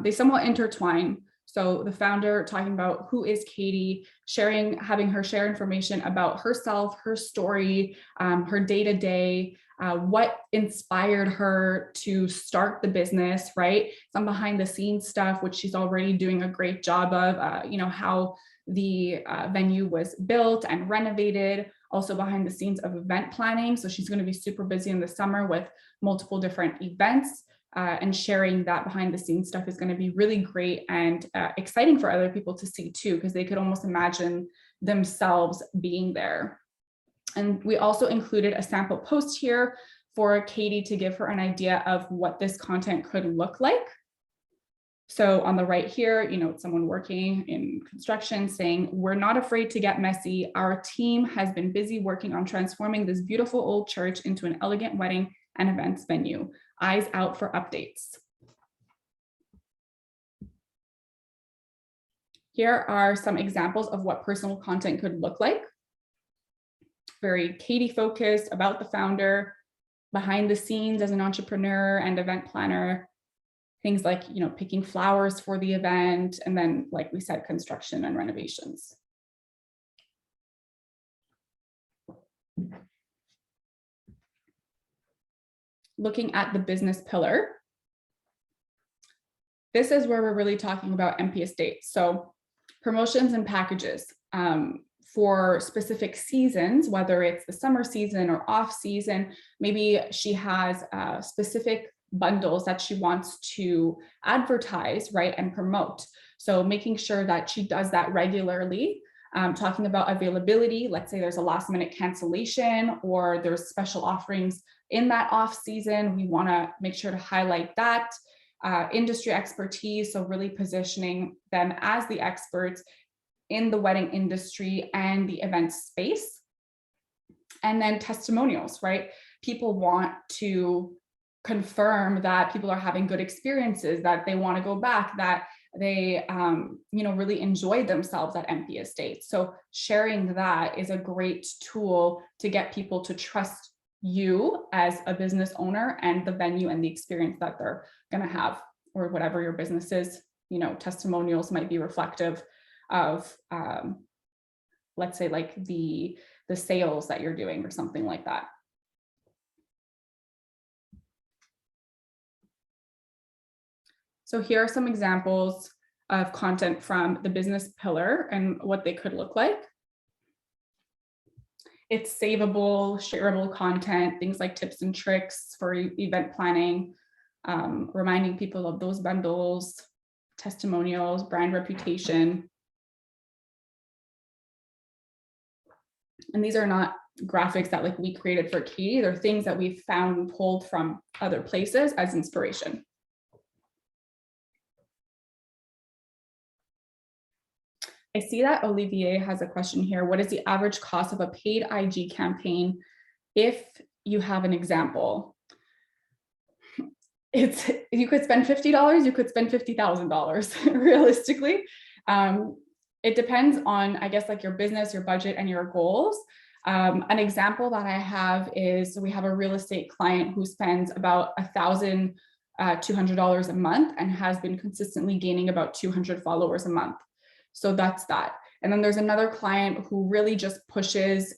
They somewhat intertwine. So the founder talking about who is Katie, having her share information about herself, her story, her day-to-day, what inspired her to start the business, right? Some behind the scenes stuff, which she's already doing a great job of, how the venue was built and renovated, also behind the scenes of event planning. So she's going to be super busy in the summer with multiple different events. And sharing that behind the scenes stuff is going to be really great and exciting for other people to see too, because they could almost imagine themselves being there. And we also included a sample post here for Katie to give her an idea of what this content could look like. So on the right here, it's someone working in construction saying, "We're not afraid to get messy. Our team has been busy working on transforming this beautiful old church into an elegant wedding and events venue. Eyes out for updates." Here are some examples of what personal content could look like. Very Katie focused, about the founder, behind the scenes as an entrepreneur and event planner. Things like, picking flowers for the event, and then, like we said, construction and renovations. Looking at the business pillar, this is where we're really talking about MP Estates. So promotions and packages for specific seasons, whether it's the summer season or off season. Maybe she has specific bundles that she wants to advertise, right, and promote. So making sure that she does that regularly. Talking about availability, let's say there's a last minute cancellation or there's special offerings in that off season, we want to make sure to highlight that. Industry expertise, so really positioning them as the experts in the wedding industry and the event space. And then testimonials, right? People want to confirm that people are having good experiences, that they want to go back, that they really enjoyed themselves at MP Estates. So sharing that is a great tool to get people to trust you as a business owner and the venue and the experience that they're going to have, or whatever your business is. Testimonials might be reflective of let's say like the sales that you're doing or something like that. So here are some examples of content from the business pillar and what they could look like. It's savable, shareable content, things like tips and tricks for event planning, reminding people of those bundles, testimonials, brand reputation. And these are not graphics that like we created for Katie. They're things that we've found and pulled from other places as inspiration. I see that Olivier has a question here. What is the average cost of a paid IG campaign if you have an example? you could spend $50, you could spend $50,000 realistically. It depends on, I guess, like your business, your budget, and your goals. An example that I have is we have a real estate client who spends about $1,200 a month and has been consistently gaining about 200 followers a month. So that's that. And then there's another client who really just pushes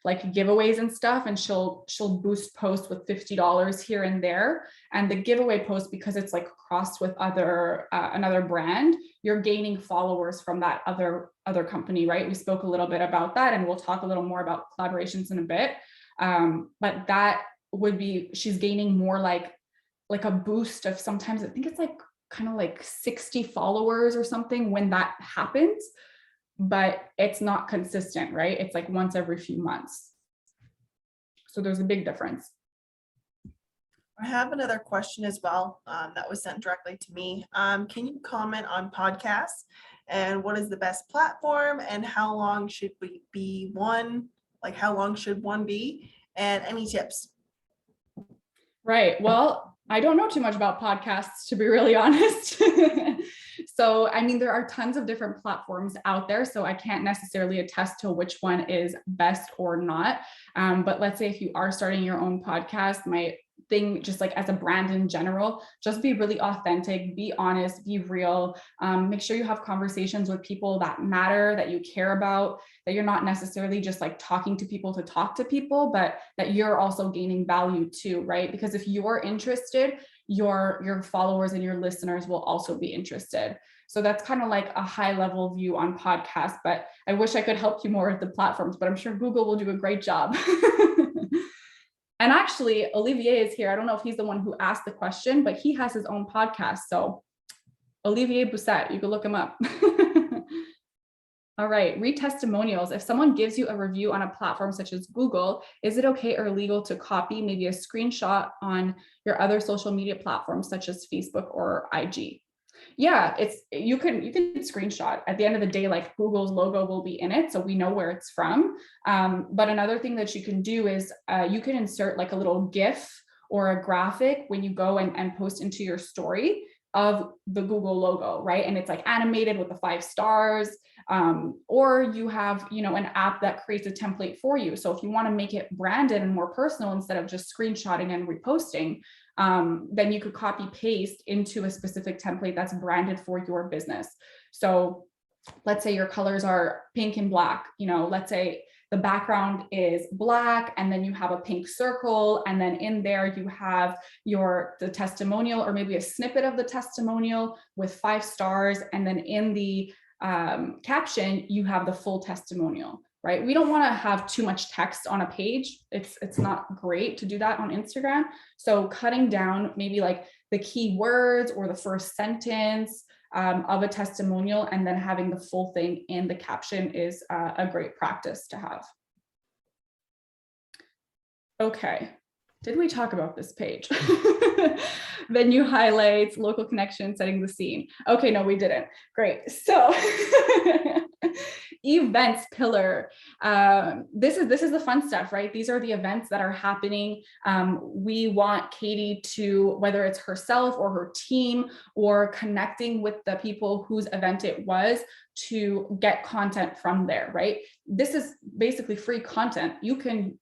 like giveaways and stuff, and she'll boost posts with $50 here and there. And the giveaway post, because it's like crossed with another brand, you're gaining followers from that other company, right? We spoke a little bit about that, and we'll talk a little more about collaborations in a bit. But that would be, she's gaining more like a boost of, sometimes I think it's like kind of like 60 followers or something when that happens, but it's not consistent, right? It's like once every few months. So there's a big difference. I have another question as well that was sent directly to me. Can you comment on podcasts and what is the best platform and how long should we be one? Like how long should one be? And any tips? Right. Well, I don't know too much about podcasts, to be really honest. So, I mean, there are tons of different platforms out there, so I can't necessarily attest to which one is best or not. But let's say if you are starting your own podcast, my thing, just like as a brand in general, just be really authentic, be honest, be real. Make sure you have conversations with people that matter, that you care about, that you're not necessarily just like talking to people to talk to people, but that you're also gaining value too, right? Because if you're interested, your followers and your listeners will also be interested. So that's kind of like a high level view on podcasts, but I wish I could help you more with the platforms, but I'm sure Google will do a great job. And actually, Olivier is here. I don't know if he's the one who asked the question, but he has his own podcast. So Olivier Bousset, you can look him up. All right, read testimonials. If someone gives you a review on a platform such as Google, is it okay or legal to copy maybe a screenshot on your other social media platforms such as Facebook or IG? Yeah, you can screenshot. At the end of the day, like Google's logo will be in it, so we know where it's from. But another thing that you can do is you can insert like a little GIF or a graphic when you go and post into your story of the Google logo, right? And it's like animated with the 5 stars. Or you have, an app that creates a template for you. So if you want to make it branded and more personal instead of just screenshotting and reposting, then you could copy paste into a specific template that's branded for your business. So let's say your colors are pink and black, let's say the background is black and then you have a pink circle, and then in there you have the testimonial or maybe a snippet of the testimonial with 5 stars, and then in the caption you have the full testimonial, right? We don't want to have too much text on a page. It's not great to do that on Instagram. So cutting down maybe like the key words or the first sentence of a testimonial and then having the full thing in the caption is a great practice to have. Okay, did we talk about this page? Venue highlights, local connection, setting the scene. Okay, no, we didn't. Great. So events pillar. This is the fun stuff, right? These are the events that are happening. We want Katie to, whether it's herself or her team or connecting with the people whose event it was, to get content from there, right? This is basically free content. You can,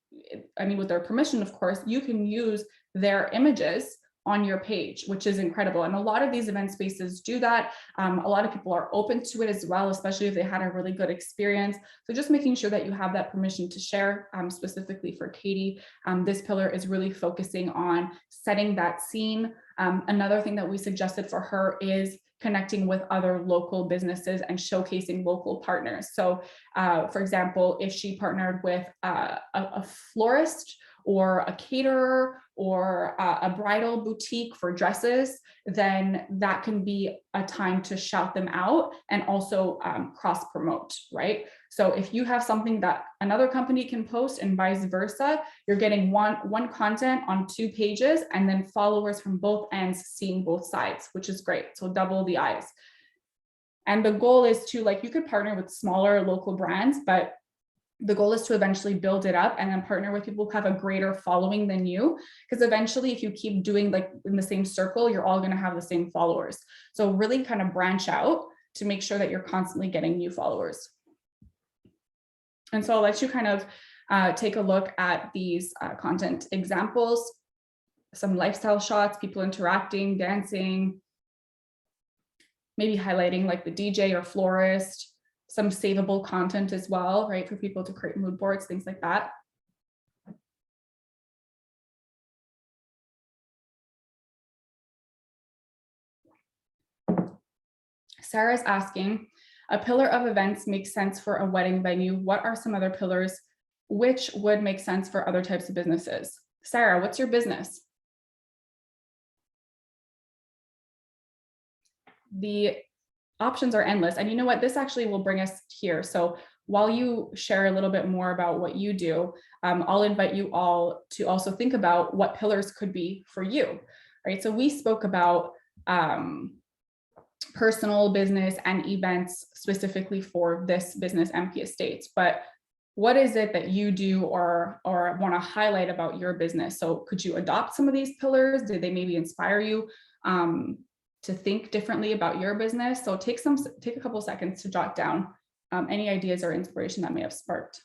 with their permission, of course, you can use their images on your page, which is incredible. And a lot of these event spaces do that. A lot of people are open to it as well, especially if they had a really good experience. So just making sure that you have that permission to share. Specifically for Katie, this pillar is really focusing on setting that scene. Another thing that we suggested for her is connecting with other local businesses and showcasing local partners. So for example, if she partnered with a florist or a caterer or a bridal boutique for dresses, then that can be a time to shout them out and also cross promote, right? So if you have something that another company can post and vice versa, you're getting one content on 2 pages and then followers from both ends seeing both sides, which is great. So double the eyes. And the goal is to, like, you could partner with smaller local brands, but The goal is to eventually build it up and then partner with people who have a greater following than you. Because eventually, if you keep doing like in the same circle, you're all going to have the same followers. So really kind of branch out to make sure that you're constantly getting new followers. And so I'll let you kind of take a look at these content examples, some lifestyle shots, people interacting, dancing, maybe highlighting like the DJ or florist, some savable content as well, right? For people to create mood boards, things like that. Sarah's asking, a pillar of events makes sense for a wedding venue. What are some other pillars which would make sense for other types of businesses? Sarah, what's your business? The options are endless. And you know what? This actually will bring us here. So while you share a little bit more about what you do, I'll invite you all to also think about what pillars could be for you, right? So we spoke about personal business and events specifically for this business, Kpis Estates, but what is it that you do or want to highlight about your business? So could you adopt some of these pillars? Did they maybe inspire you to think differently about your business? So take a couple of seconds to jot down any ideas or inspiration that may have sparked.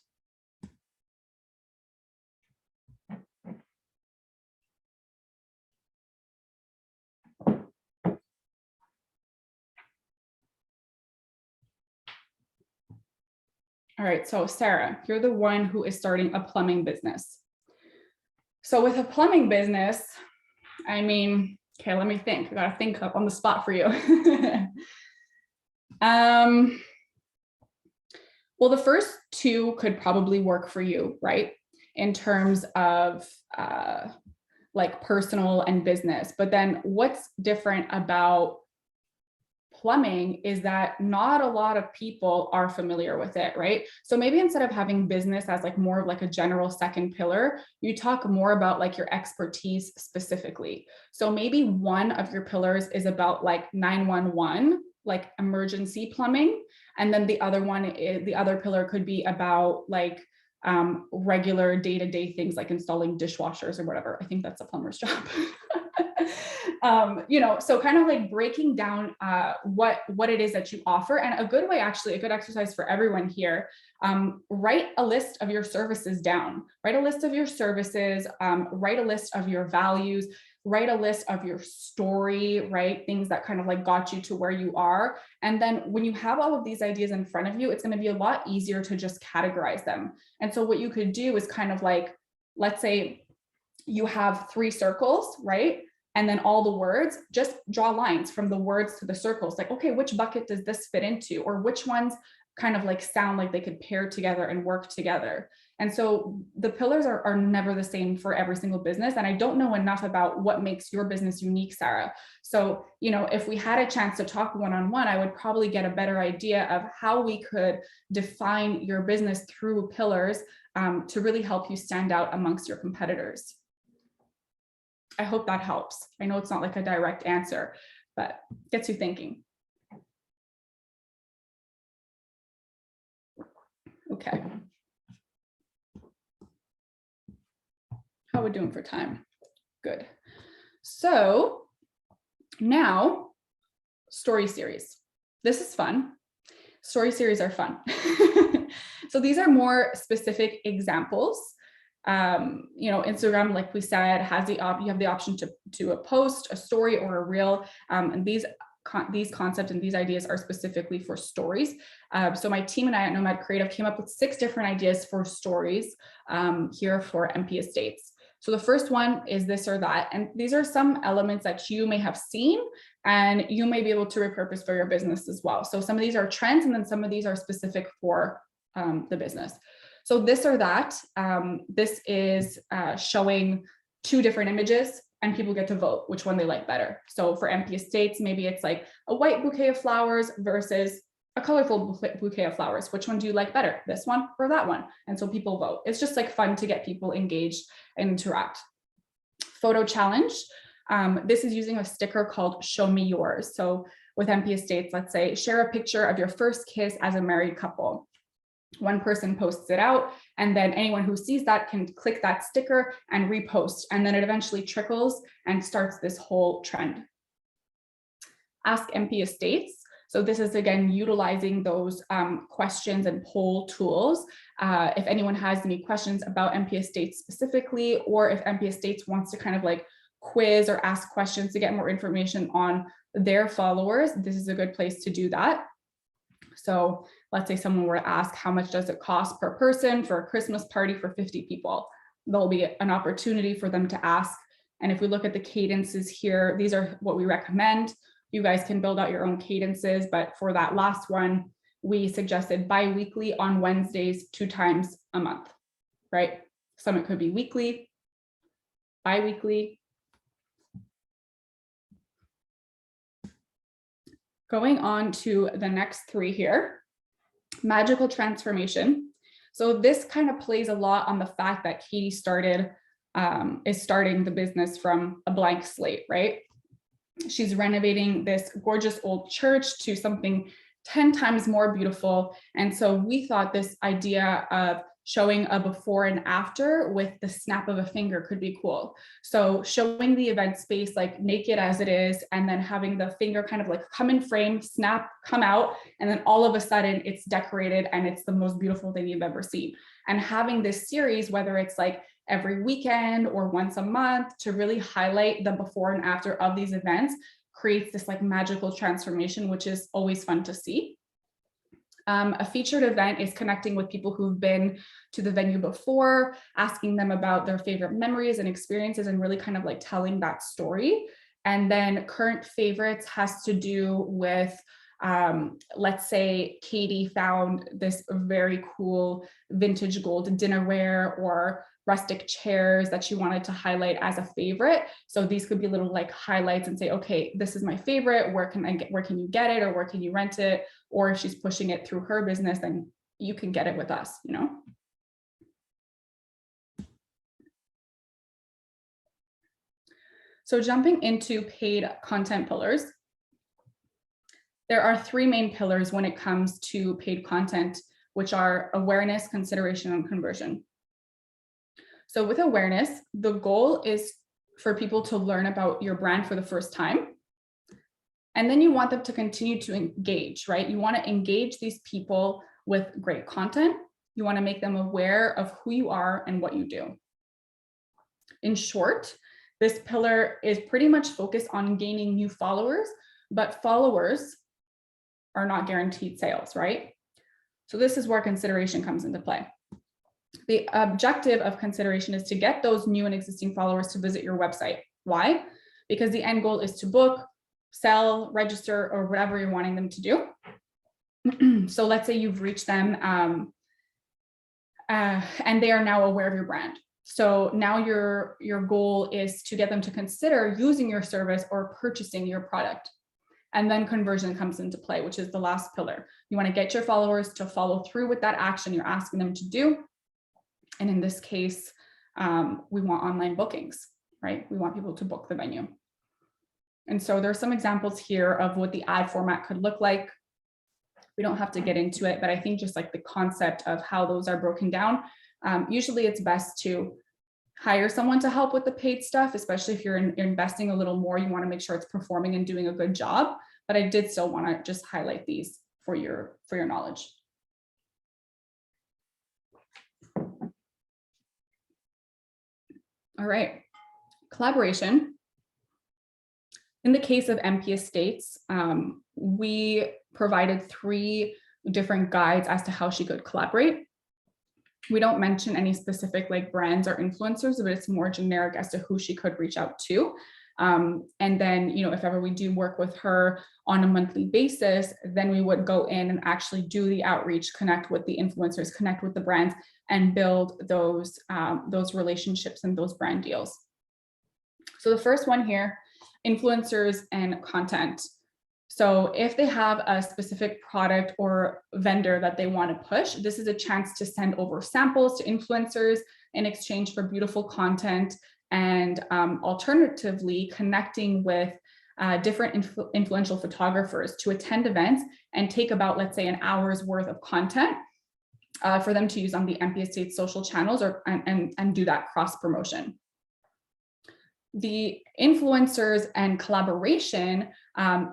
All right, so Sarah, you're the one who is starting a plumbing business. So with a plumbing business, I mean, okay, let me think. I gotta think up on the spot for you. Well, the first two could probably work for you, right? In terms of like personal and business. But then what's different about plumbing is that not a lot of people are familiar with it, right? So maybe instead of having business as like more of like a general second pillar, you talk more about like your expertise specifically. So maybe one of your pillars is about like 911, like emergency plumbing. And then the other pillar could be about like regular day-to-day things like installing dishwashers or whatever. I think that's a plumber's job. You know, so kind of like breaking down what it is that you offer. And a good way, actually, a good exercise for everyone here, write a list of your services down, write a list of your services, write a list of your values, write a list of your story, right? Things that kind of like got you to where you are. And then when you have all of these ideas in front of you, it's going to be a lot easier to just categorize them. And so what you could do is kind of like, let's say you have 3 circles, right? And then all the words, just draw lines from the words to the circles. Like, okay, which bucket does this fit into? Or which ones kind of like sound like they could pair together and work together? And so the pillars are never the same for every single business. And I don't know enough about what makes your business unique, Sarah. So, you know, if we had a chance to talk one-on-one, I would probably get a better idea of how we could define your business through pillars to really help you stand out amongst your competitors. I hope that helps. I know it's not like a direct answer, but gets you thinking. Okay. How are we doing for time? Good. So now, story series. This is fun. Story series are fun. So these are more specific examples. You know, Instagram, like we said, has you have the option to post a story or a reel, and these concepts and these ideas are specifically for stories. So my team and I at Nomad Creative came up with 6 different ideas for stories here for Kpis Estates. So the first one is this or that, and these are some elements that you may have seen and you may be able to repurpose for your business as well. So some of these are trends, and then some of these are specific for the business. So this or that, this is showing 2 different images and people get to vote which one they like better. So for Kpis Estates, maybe it's like a white bouquet of flowers versus a colorful bouquet of flowers. Which one do you like better? This one or that one? And so people vote. It's just like fun to get people engaged and interact. Photo challenge. This is using a sticker called Show Me Yours. So with Kpis Estates, let's say, share a picture of your first kiss as a married couple. One person posts it out, and then anyone who sees that can click that sticker and repost. And then it eventually trickles and starts this whole trend. Ask MP Estates. So this is, again, utilizing those questions and poll tools. If anyone has any questions about MP Estates specifically, or if MP Estates wants to kind of like quiz or ask questions to get more information on their followers, this is a good place to do that. So let's say someone were to ask, how much does it cost per person for a Christmas party for 50 people? There'll be an opportunity for them to ask. And if we look at the cadences here, these are what we recommend. You guys can build out your own cadences, but for that last one, we suggested bi-weekly on Wednesdays, 2 times a month, right? Some it could be weekly, bi-weekly. Going on to the next 3 here, magical transformation. So this kind of plays a lot on the fact that Katie is starting the business from a blank slate, right? She's renovating this gorgeous old church to something 10 times more beautiful. And so we thought this idea of showing a before and after with the snap of a finger could be cool. So showing the event space like naked as it is, and then having the finger kind of like come in frame, snap, come out, and then all of a sudden it's decorated and it's the most beautiful thing you've ever seen. And having this series, whether it's like every weekend or once a month, to really highlight the before and after of these events, creates this like magical transformation, which is always fun to see. A featured event is connecting with people who've been to the venue before, asking them about their favorite memories and experiences, and really kind of like telling that story. And then current favorites has to do with, let's say Katie found this very cool vintage gold dinnerware or rustic chairs that she wanted to highlight as a favorite. So these could be little like highlights and say, okay, this is my favorite. Where can you get it, or where can you rent it? Or if she's pushing it through her business, then you can get it with us, you know? So jumping into paid content pillars, there are 3 main pillars when it comes to paid content, which are awareness, consideration, and conversion. So with awareness, the goal is for people to learn about your brand for the first time. And then you want them to continue to engage, right? You want to engage these people with great content. You want to make them aware of who you are and what you do. In short, this pillar is pretty much focused on gaining new followers, but followers are not guaranteed sales, right? So this is where consideration comes into play. The objective of consideration is to get those new and existing followers to visit your website. Why? Because the end goal is to book, sell, register, or whatever you're wanting them to do. So let's say you've reached them and they are now aware of your brand. So now your goal is to get them to consider using your service or purchasing your product. And then conversion comes into play, which is the last pillar. You want to get your followers to follow through with that action you're asking them to do. And in this case, we want online bookings, right? We want people to book the venue. And so there are some examples here of what the ad format could look like. We don't have to get into it, but I think just like the concept of how those are broken down, usually it's best to hire someone to help with the paid stuff, especially if you're investing a little more, you want to make sure it's performing and doing a good job. But I did still want to just highlight these for your knowledge. All right, collaboration. In the case of MP Estates, we provided 3 different guides as to how she could collaborate. We don't mention any specific like brands or influencers, but it's more generic as to who she could reach out to. And then, you know, if ever we do work with her on a monthly basis, then we would go in and actually do the outreach, connect with the influencers, connect with the brands, and build those relationships and those brand deals. So the first one here, influencers and content. So if they have a specific product or vendor that they want to push, this is a chance to send over samples to influencers in exchange for beautiful content, and alternatively connecting with different influential photographers to attend events and take about, let's say, an hour's worth of content for them to use on the Kpis Estates social channels and do that cross promotion. The influencers and collaboration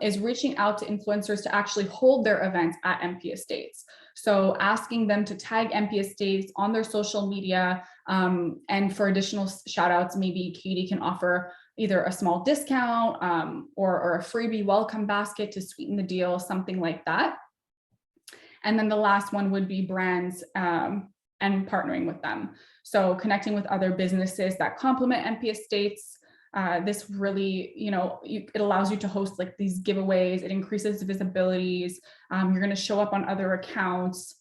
is reaching out to influencers to actually hold their events at Kpis Estates. So asking them to tag Kpis Estates on their social media, and for additional shout outs, maybe Katie can offer either a small discount or a freebie welcome basket to sweeten the deal, something like that. And then the last one would be brands and partnering with them. So connecting with other businesses that complement Kpis Estates. This really, it allows you to host like these giveaways. It increases visibilities. You're going to show up on other accounts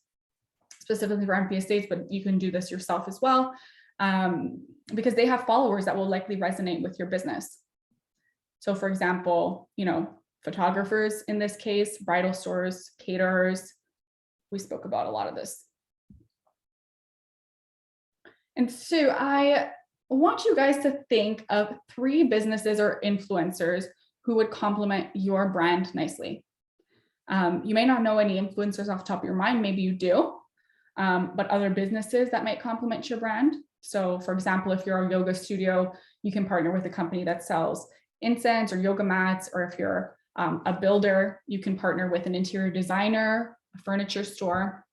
specifically for Kpis Estates, but you can do this yourself as well, because they have followers that will likely resonate with your business. So for example, photographers in this case, bridal stores, caterers. We spoke about a lot of this. And so I want you guys to think of 3 businesses or influencers who would complement your brand nicely. You may not know any influencers off the top of your mind, maybe you do, but other businesses that might complement your brand. So for example, if you're a yoga studio, you can partner with a company that sells incense or yoga mats, or if you're a builder, you can partner with an interior designer, a furniture store.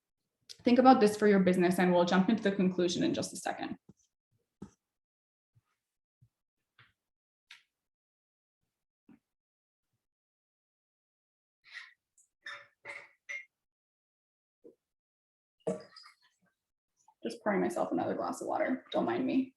Think about this for your business, and we'll jump into the conclusion in just a second. Just pouring myself another glass of water. Don't mind me.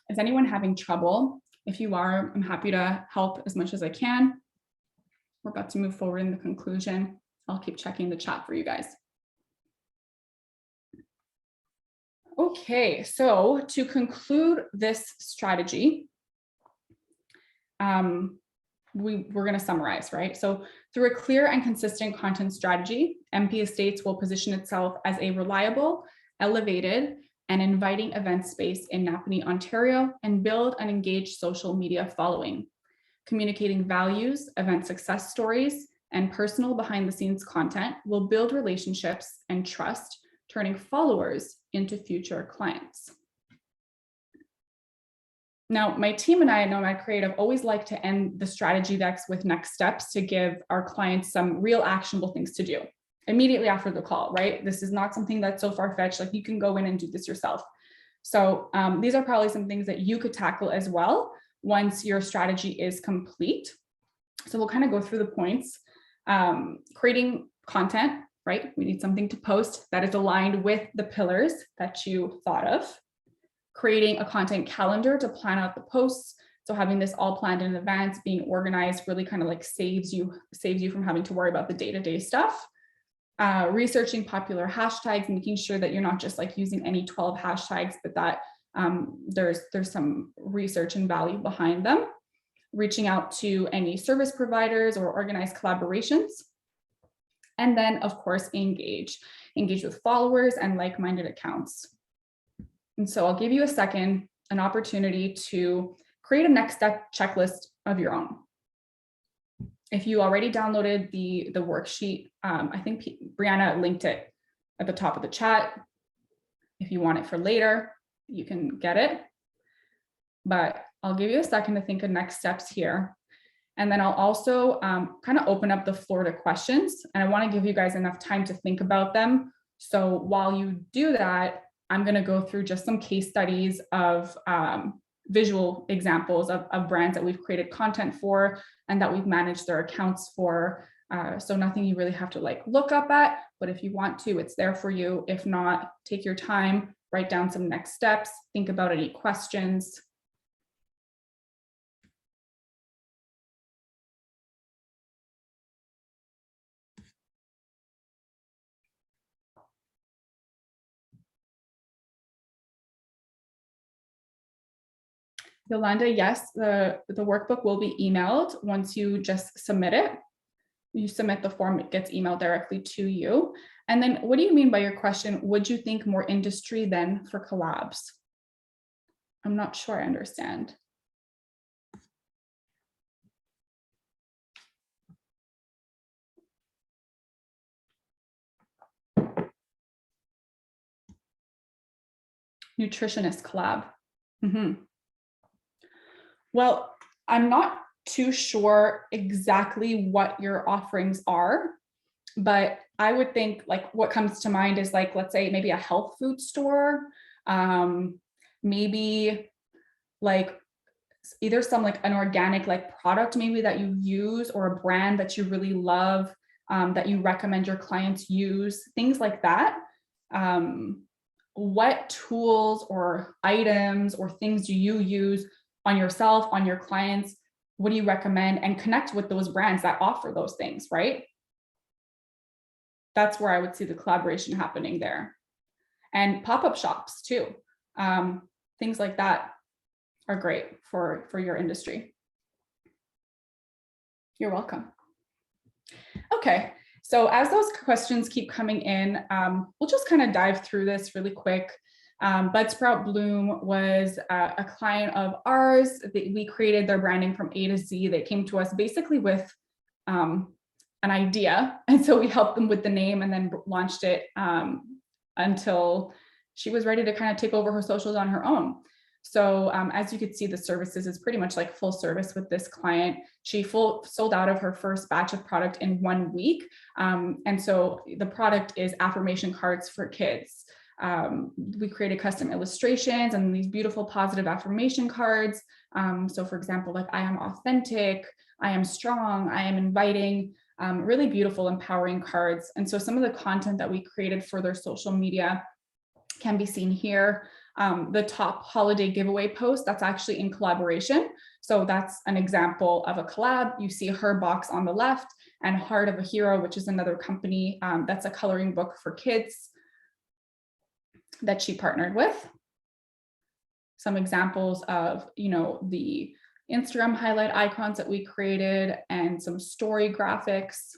Is anyone having trouble? If you are, I'm happy to help as much as I can. We're about to move forward in the conclusion. I'll keep checking the chat for you guys. Okay, so to conclude this strategy, we're going to summarize, right? So through a clear and consistent content strategy, Kpis Estates will position itself as a reliable, elevated, and inviting event space in Napanee, Ontario, and build an engaged social media following. Communicating values, event success stories, and personal behind-the-scenes content will build relationships and trust, turning followers into future clients. Now, my team and I at Nomad Creative always like to end the strategy decks with next steps to give our clients some real actionable things to do immediately after the call, right? This is not something that's so far-fetched, like you can go in and do this yourself. So these are probably some things that you could tackle as well once your strategy is complete. So we'll kind of go through the points. Creating content, right? We need something to post that is aligned with the pillars that you thought of. Creating a content calendar to plan out the posts. So having this all planned in advance, being organized, really kind of like saves you from having to worry about the day-to-day stuff. Researching popular hashtags, making sure that you're not just like using any 12 hashtags, but that there's some research and value behind them. Reaching out to any service providers or organized collaborations. And then, of course, engage with followers and like-minded accounts. And so I'll give you a second, an opportunity to create a next step checklist of your own. If you already downloaded the worksheet, I think Brianna linked it at the top of the chat. If you want it for later, you can get it. But I'll give you a second to think of next steps here. And then I'll also kind of open up the floor to questions. And I want to give you guys enough time to think about them. So while you do that, I'm going to go through just some case studies of visual examples of brands that we've created content for and that we've managed their accounts for. So nothing you really have to like look up at, but if you want to, it's there for you. If not, take your time, write down some next steps, think about any questions. Yolanda, yes, the workbook will be emailed once you just submit it. You submit the form, it gets emailed directly to you. And then what do you mean by your question? Would you think more industry than for collabs? I'm not sure I understand. Nutritionist collab. Well, I'm not too sure exactly what your offerings are, but I would think like what comes to mind is like, let's say maybe a health food store, maybe like either some like an organic like product maybe that you use, or a brand that you really love, that you recommend your clients use, things like that. What tools or items or things do you use on yourself, on your clients? What do you recommend? And connect with those brands that offer those things, right? That's where I would see the collaboration happening there. And pop-up shops too. Things like that are great for your industry. You're welcome. Okay, so as those questions keep coming in, we'll just kind of dive through this really quick. Bud Sprout Bloom was a client of ours. We created their branding from A to Z. They came to us basically with an idea, and so we helped them with the name and then launched it until she was ready to kind of take over her socials on her own. So as you could see, the services is pretty much like full service with this client. She sold out of her first batch of product in 1 week. And so the product is affirmation cards for kids. We created custom illustrations and these beautiful positive affirmation cards. So for example, like I am authentic, I am strong, I am inviting, really beautiful, empowering cards. And so some of the content that we created for their social media can be seen here. The top holiday giveaway post, that's actually in collaboration. So that's an example of a collab. You see her box on the left, and Heart of a Hero, which is another company that's a coloring book for kids that she partnered with. Some examples of, you know, the Instagram highlight icons that we created and some story graphics.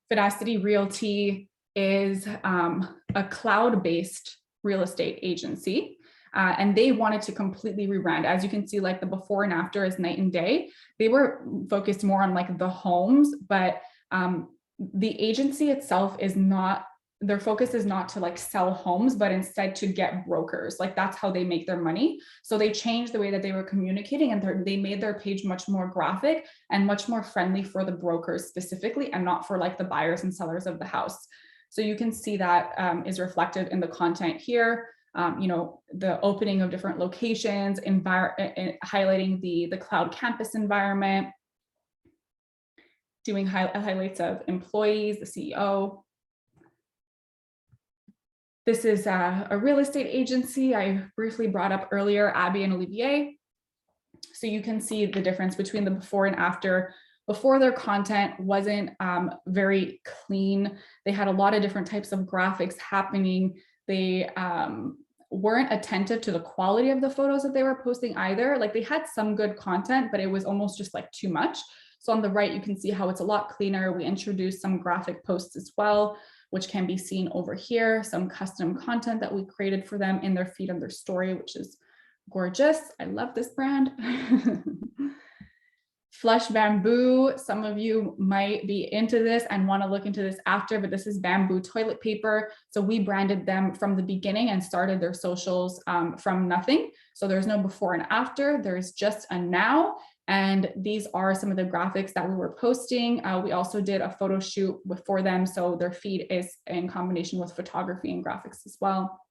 Fidacity Realty is a cloud-based real estate agency, and they wanted to completely rebrand. As you can see, like the before and after is night and day. They were focused more on like the homes, but the agency itself is not, their focus is not to like sell homes, but instead to get brokers. Like that's how they make their money. So they changed the way that they were communicating, and they made their page much more graphic and much more friendly for the brokers specifically, and not for like the buyers and sellers of the house. So you can see that is reflected in the content here. You know, the opening of different locations, highlighting the cloud campus environment, doing highlights of employees, the CEO. This is a real estate agency I briefly brought up earlier, Abby and Olivier. So you can see the difference between the before and after. Before, their content wasn't very clean. They had a lot of different types of graphics happening. They weren't attentive to the quality of the photos that they were posting either. Like they had some good content, but it was almost just like too much. So on the right, you can see how it's a lot cleaner. We introduced some graphic posts as well, which can be seen over here, some custom content that we created for them in their feed and their story, which is gorgeous. I love this brand. Flush Bamboo, some of you might be into this and want to look into this after, but this is bamboo toilet paper. So we branded them from the beginning and started their socials from nothing. So there's no before and after, there's just a now. And these are some of the graphics that we were posting. We also did a photo shoot for them. So their feed is in combination with photography and graphics as well.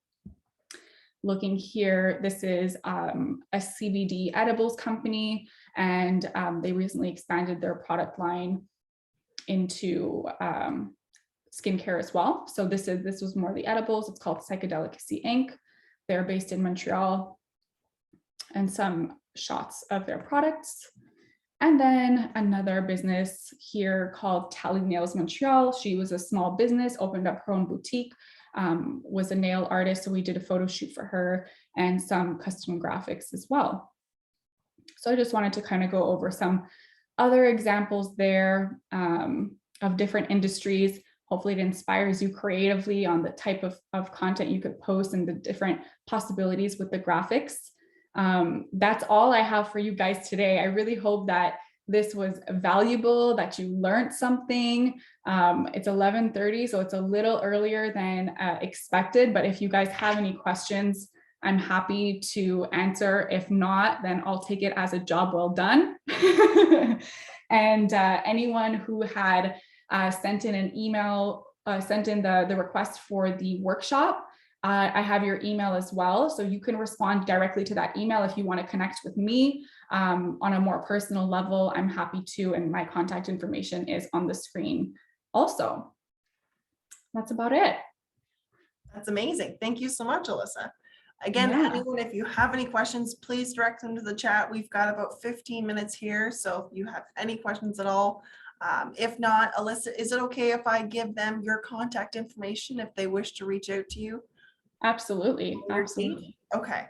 Looking here, this is a CBD edibles company, and they recently expanded their product line into skincare as well. So this was more the edibles. It's called Psychedelicacy Inc. They're based in Montreal, and some shots of their products. And then another business here called Tally Nails Montreal. She was a small business, opened up her own boutique, was a nail artist. So we did a photo shoot for her and some custom graphics as well. So I just wanted to kind of go over some other examples there of different industries. Hopefully it inspires you creatively on the type of content you could post and the different possibilities with the graphics. That's all I have for you guys today. I really hope that this was valuable, that you learned something. It's 11:30, so it's a little earlier than expected, but if you guys have any questions, I'm happy to answer. If not, then I'll take it as a job well done. And anyone who had sent in an email, sent in the request for the workshop, I have your email as well. So you can respond directly to that email if you want to connect with me on a more personal level. I'm happy to, and my contact information is on the screen also. That's about it. That's amazing. Thank you so much, Alyssa. Again, anyone, if you have any questions, please direct them to the chat. We've got about 15 minutes here. So if you have any questions at all, if not, Alyssa, is it okay if I give them your contact information if they wish to reach out to you? Absolutely. Absolutely. Okay.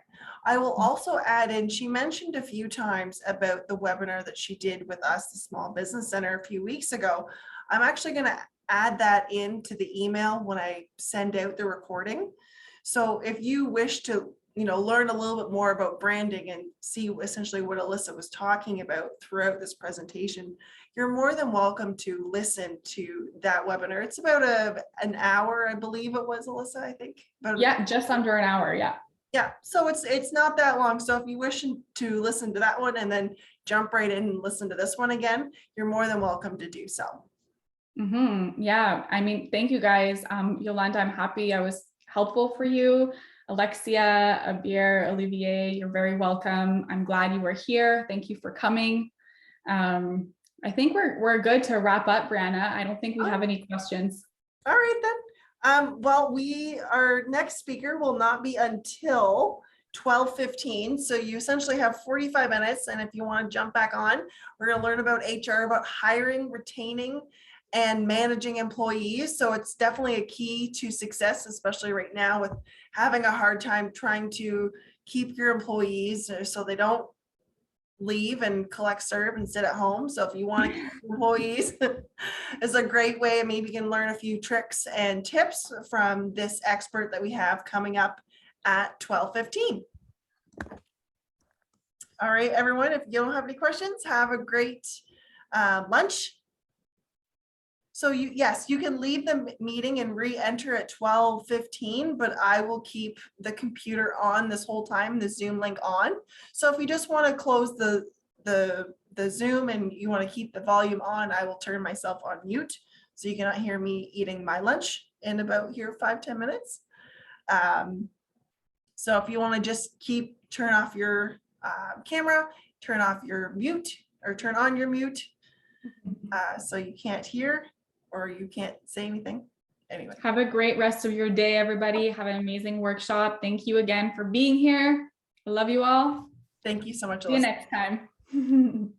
I will also add in, she mentioned a few times about the webinar that she did with us, the Small Business Center, a few weeks ago. I'm actually going to add that into the email when I send out the recording. So if you wish to, learn a little bit more about branding and see essentially what Alyssa was talking about throughout this presentation, you're more than welcome to listen to that webinar. It's about an hour, I believe it was, Alyssa, I think. Yeah, just under an hour. Yeah. Yeah, so it's not that long. So if you wish to listen to that one and then jump right in and listen to this one again, you're more than welcome to do so. Yeah, I mean, thank you guys. Yolanda, I'm happy I was helpful for you. Alexia, Abir, Olivier, you're very welcome. I'm glad you were here. Thank you for coming. I think we're good to wrap up, Brianna. I don't think we have any questions. All right then. Well, our next speaker will not be until 12:15. So you essentially have 45 minutes. And if you want to jump back on, we're going to learn about HR, about hiring, retaining, and managing employees. So it's definitely a key to success, especially right now with having a hard time trying to keep your employees so they don't leave and collect serve and sit at home. So if you want to keep employees, it's a great way. Maybe you can learn a few tricks and tips from this expert that we have coming up at 12:15. All right, everyone, if you don't have any questions, have a great lunch. So yes, you can leave the meeting and re-enter at 12:15, but I will keep the computer on this whole time, the Zoom link on. So if you just want to close the Zoom and you want to keep the volume on, I will turn myself on mute so you cannot hear me eating my lunch in about 5-10 minutes. So if you want to just turn off your camera, turn off your mute, or turn on your mute so you can't hear or you can't say anything. Anyway. Have a great rest of your day, everybody. Have an amazing workshop. Thank you again for being here. I love you all. Thank you so much, Alyssa. See you next time.